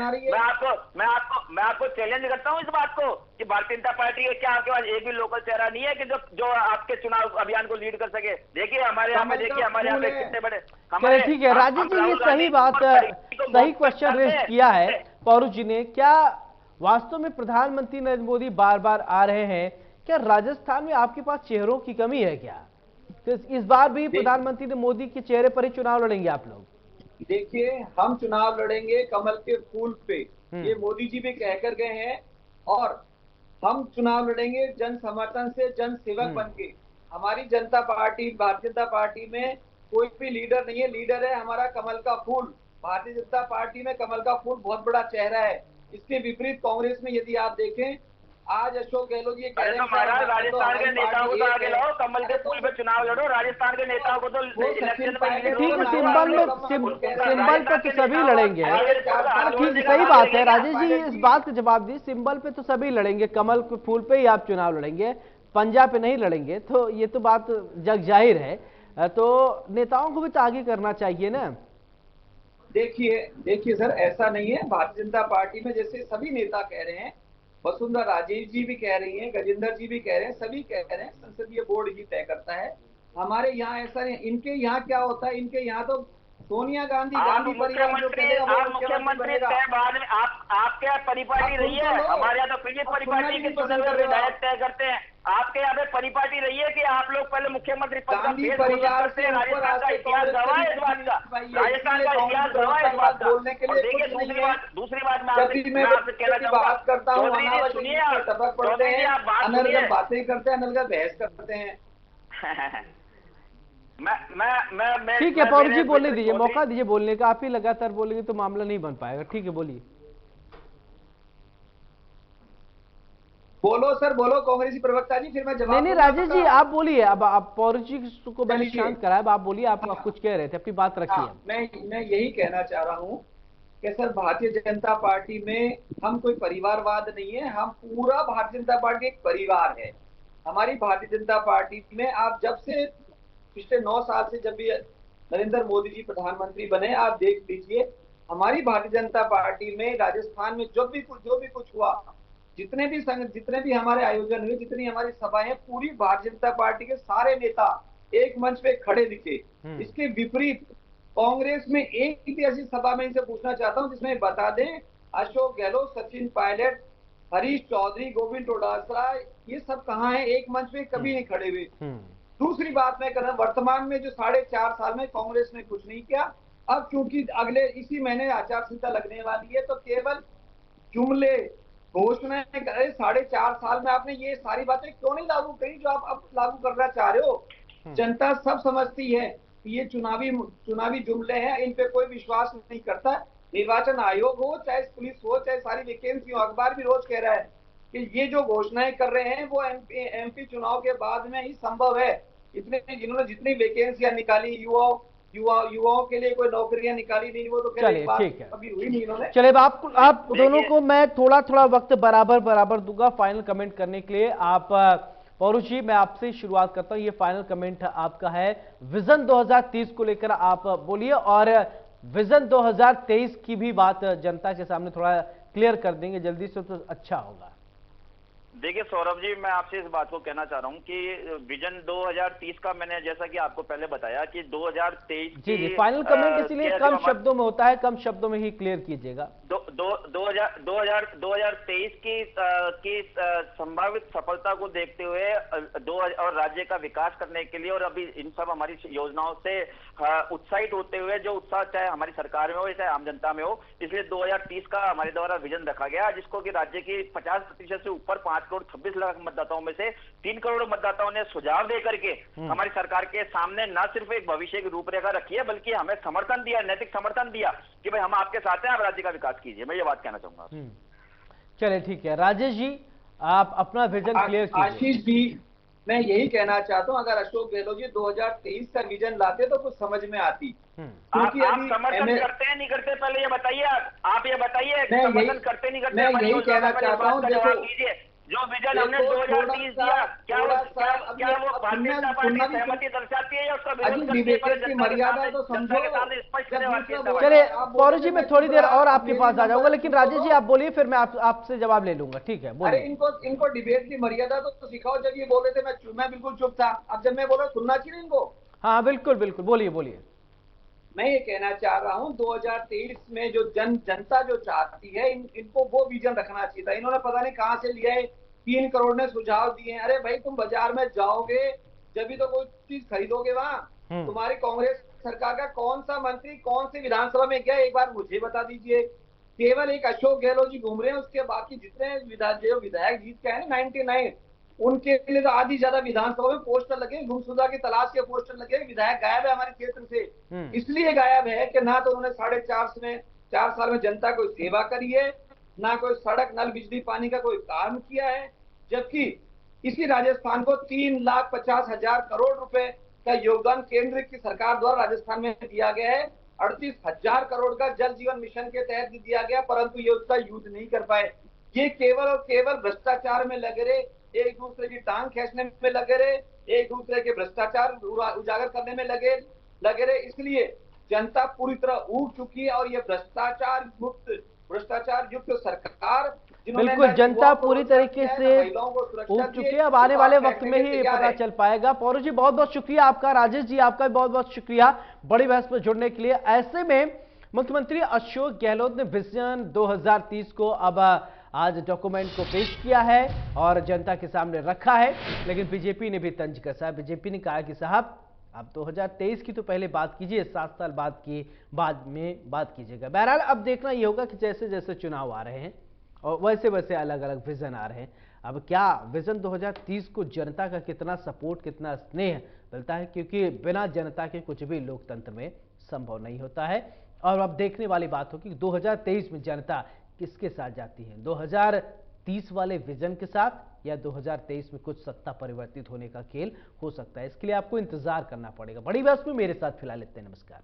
मैं आपको चैलेंज करता हूं इस बात को कि भारतीय जनता पार्टी के क्या आपके पास एक भी लोकल चेहरा नहीं है कि जो आपके चुनाव अभियान को लीड कर सके। देखिए हमारे यहाँ पे, देखिए हमारे यहाँ पे कितने बड़े हमारे। ठीक है राजेश जी, ये सही बात, सही क्वेश्चन रेज किया है पौरू जी ने। क्या वास्तव में प्रधानमंत्री नरेंद्र मोदी बार बार आ रहे हैं, क्या राजस्थान में आपके पास चेहरों की कमी है क्या? तो इस बार भी प्रधानमंत्री मोदी के चेहरे पर ही चुनाव लड़ेंगे आप लोग? देखिए, हम चुनाव लड़ेंगे कमल के फूल पे, ये मोदी जी भी कहकर गए हैं, और हम चुनाव लड़ेंगे जन समर्थन से, जन सेवक बन के। हमारी जनता पार्टी, भारतीय जनता पार्टी में कोई भी लीडर नहीं है, लीडर है हमारा कमल का फूल। भारतीय जनता पार्टी में कमल का फूल बहुत बड़ा चेहरा है। इसके विपरीत कांग्रेस में यदि आप देखें, आज अशोक गहलोत जी कह रहे हैं राजस्थान के नेताओं को तो आगे लाओ, कमल के फूल पे चुनाव लड़ो, राजस्थान के नेताओं को तो इलेक्शन में सिंबल पे तो सभी लड़ेंगे। ठीक, सही बात है राजेश जी, इस बात का जवाब दी, सिंबल पे तो सभी लड़ेंगे, कमल के फूल पे ही आप चुनाव लड़ेंगे, पंजा पे नहीं लड़ेंगे, तो ये तो बात जग जाहिर है। तो नेताओं को भी तो आगे करना चाहिए ना। देखिए सर, ऐसा नहीं है। भारतीय जनता पार्टी में जैसे सभी नेता कह रहे हैं, वसुंधरा राजे जी भी कह रही हैं, गजेंद्र जी भी कह रहे हैं, सभी कह रहे हैं, संसदीय बोर्ड ही तय करता है। हमारे यहाँ ऐसा नहीं। इनके यहाँ क्या होता है, इनके यहाँ तो सोनिया गांधी परिवार जो कहेगा वो मुख्यमंत्री बाद में आपके परिपाटी रही है। हमारे यहाँ तो फिर भी परिपाटी के चुने हुए विधायक तय करते हैं। आपके यहाँ पे परिपाटी रही है कि आप लोग पहले मुख्यमंत्री पद का भेद करते हैं। राजस्थान का इतिहास गवाह है इस बात का, राजस्थान का इतिहास गवाह है इस बात का। बोलने के लिए देखिए दूसरी बात मैं आपसे कहना चाहूंगा, बात करता हूँ, सुनिए आप पढ़ते हैं, अनर्गल बातें करते हैं, अनर्गल बहस करते हैं। ठीक है पौरू जी, बोलने दीजिए, मौका दीजिए बोलने का। आप ही लगातार बोलेंगे तो मामला नहीं बन पाएगा। ठीक है, बोलिए। बोलो सर, बोलो कांग्रेसी प्रवक्ता जी, फिर मैं जवाब। नहीं राजेश जी, आप बोलिए। अब आप पौरू जी को मैंने शांत कराया, अब आप बोलिए, आप कुछ कह रहे थे, अपनी बात रखिए। मैं यही कहना चाह रहा हूँ कि सर, भारतीय जनता पार्टी में हम कोई परिवारवाद नहीं है, हम पूरा भारतीय जनता पार्टी एक परिवार है। हमारी भारतीय जनता पार्टी में आप जब से पिछले 9 साल से जब भी नरेंद्र मोदी जी प्रधानमंत्री बने, आप देख लीजिए हमारी भारतीय जनता पार्टी में राजस्थान में जो भी कुछ हुआ, जितने भी हमारे आयोजन हुए, जितनी हमारी सभाएं, पूरी भारतीय जनता पार्टी के सारे नेता एक मंच पे खड़े दिखे। इसके विपरीत कांग्रेस में एक भी ऐसी सभा में इनसे पूछना चाहता हूं जिसमें बता दें अशोक गहलोत, सचिन पायलट, हरीश चौधरी, गोविंद डोटासरा, ये सब कहाँ हैं? एक मंच पे कभी नहीं खड़े हुए। दूसरी बात मैं कर रहा हूं, वर्तमान में जो 4.5 साल में कांग्रेस ने कुछ नहीं किया, अब चूंकि अगले इसी महीने आचार संहिता लगने वाली है, तो केवल जुमले, घोषणाएं करे। 4.5 साल में आपने ये सारी बातें क्यों नहीं लागू करी जो आप अब लागू करना चाह रहे हो? जनता सब समझती है कि ये चुनावी जुमले हैं, इन पे कोई विश्वास नहीं करता। निर्वाचन आयोग हो, चाहे पुलिस हो, चाहे सारी वैकेंसी हो, अखबार भी रोज कह रहा है कि ये जो घोषणाएं कर रहे हैं वो एमपी चुनाव के बाद में ही संभव है। जिन्होंने जितनी वैकेंसियां निकाली, युवाओं के लिए कोई नौकरियां निकाली नहीं, वो तो चलिए ठीक है, अभी हुई नहीं इन्होंने। चलिए आप दोनों को मैं थोड़ा वक्त बराबर दूंगा फाइनल कमेंट करने के लिए। आप पौरुष जी, मैं आपसे शुरुआत करता हूं, ये फाइनल कमेंट आपका है, विजन 2030 को लेकर आप बोलिए, और विजन 2023 की भी बात जनता के सामने थोड़ा क्लियर कर देंगे जल्दी से तो अच्छा होगा। देखिए सौरभ जी, मैं आपसे इस बात को कहना चाह रहा हूं कि विजन 2030 का मैंने जैसा कि आपको पहले बताया कि 2023 जी फाइनल कमेंट इसलिए कम शब्दों में होता है, कम शब्दों में ही क्लियर कीजिएगा। 2023 की संभावित सफलता को देखते हुए और राज्य का विकास करने के लिए, और अभी इन सब हमारी योजनाओं से उत्साहित होते हुए, जो उत्साह चाहे हमारी सरकार में हो चाहे आम जनता में हो, इसलिए 2030 का हमारे द्वारा विजन रखा गया, जिसको कि राज्य की 50% से ऊपर 5 करोड़ 26 लाख मतदाताओं में से 3 करोड़ मतदाताओं ने सुझाव दे करके हमारी सरकार के सामने न सिर्फ एक भविष्य की रूपरेखा रखी है, बल्कि हमें समर्थन दिया, नैतिक समर्थन दिया कि भाई हम आपके साथ हैं, आप राज्य का विकास कीजिए। मैं ये बात कहना चाहूंगा। चलिए ठीक है, राजेश जी आप अपना विजन क्लियर कीजिए। आशीष जी, मैं यही कहना चाहता हूँ, अगर अशोक गहलोत जी 2023 का विजन लाते तो कुछ समझ में आती। क्योंकि आप समर्थन करते हैं नहीं करते, पहले ये बताइए। आप ये बताइए समर्थन करते नहीं करते। मैं यही कहना चाहता हूँ, देखो जो विजन हमने 2030 दिया, क्या वो भारतीय जनता पार्टी सहमति दर्शाती है या उसका विरोध करती है? मर्यादा तो समझो। चलिए पौरुष जी, मैं थोड़ी देर और आपके पास आ जाऊंगा, लेकिन राजेश जी आप बोलिए, फिर मैं आपसे जवाब ले लूंगा। ठीक है, बोलिए। अरे इनको डिबेट की मर्यादा तो सिखाओ। जब ये बोल रहे थे मैं बिल्कुल चुप था, अब जब मैं बोल रहा सुनना चाहिए इनको। हाँ बिल्कुल, बोलिए। मैं ये कहना चाह रहा हूं 2023 में जो जनता जो चाहती है, इनको वो विजन रखना चाहिए था। इन्होंने पता नहीं कहां से लिया है, 3 करोड़ ने सुझाव दिए हैं। अरे भाई, तुम बाजार में जाओगे जब भी तो कोई चीज खरीदोगे। वहां तुम्हारी कांग्रेस सरकार का कौन सा मंत्री कौन सी विधानसभा में गया, एक बार मुझे बता दीजिए। केवल एक अशोक गहलोत जी घूम रहे हैं, उसके बाकी जितने विधायक जीत के आए 99, उनके लिए तो आधी ज्यादा विधानसभा में पोस्टर लगे, गुमशुदा की तलाश के पोस्टर लगे। विधायक गायब है हमारे क्षेत्र से, इसलिए गायब है कि ना तो उन्होंने 4.5 साल में जनता को सेवा करी है, ना कोई सड़क, नल, बिजली, पानी का कोई काम किया है। जबकि इसी राजस्थान को 3,50,000 करोड़ रुपए का योगदान केंद्र की सरकार द्वारा राजस्थान में दिया गया है। 38,000 करोड़ का जल जीवन मिशन के तहत दिया गया, परंतु ये उसका यूज नहीं कर पाए। ये केवल और केवल भ्रष्टाचार में लगे रहे, एक दूसरे की टांग खींचने में लगे रहे, एक दूसरे के भ्रष्टाचार उजागर करने में लगे रहे। इसलिए जनता पूरी तरह ऊब चुकी है, और ये भ्रष्टाचार युक्त सरकार, बिल्कुल जनता पूरी तरीके से उब चुकी है। अब आने वाले वक्त में ही पता चल पाएगा। पौरुष जी बहुत बहुत शुक्रिया आपका, राजेश जी आपका भी बहुत बहुत शुक्रिया बड़ी बहस में जुड़ने के लिए। ऐसे में मुख्यमंत्री अशोक गहलोत ने विजन 2030 को अब आज डॉक्यूमेंट को पेश किया है और जनता के सामने रखा है, लेकिन बीजेपी ने भी तंज कसा। बीजेपी ने कहा कि साहब अब 2023 की तो पहले बात कीजिए, 7 साल बाद में बात कीजिएगा। बहरहाल अब देखना ये होगा कि जैसे जैसे चुनाव आ रहे हैं और वैसे वैसे अलग अलग विजन आ रहे हैं, अब क्या विजन 2030 को जनता का कितना सपोर्ट, कितना स्नेह मिलता है, क्योंकि बिना जनता के कुछ भी लोकतंत्र में संभव नहीं होता है। और अब देखने वाली बात होगी कि 2023 में जनता किसके साथ जाती है, 2030 वाले विजन के साथ या 2023 में कुछ सत्ता परिवर्तित होने का खेल हो सकता है। इसके लिए आपको इंतजार करना पड़ेगा। बड़ी बहस में मेरे साथ फिलहाल इतने, नमस्कार।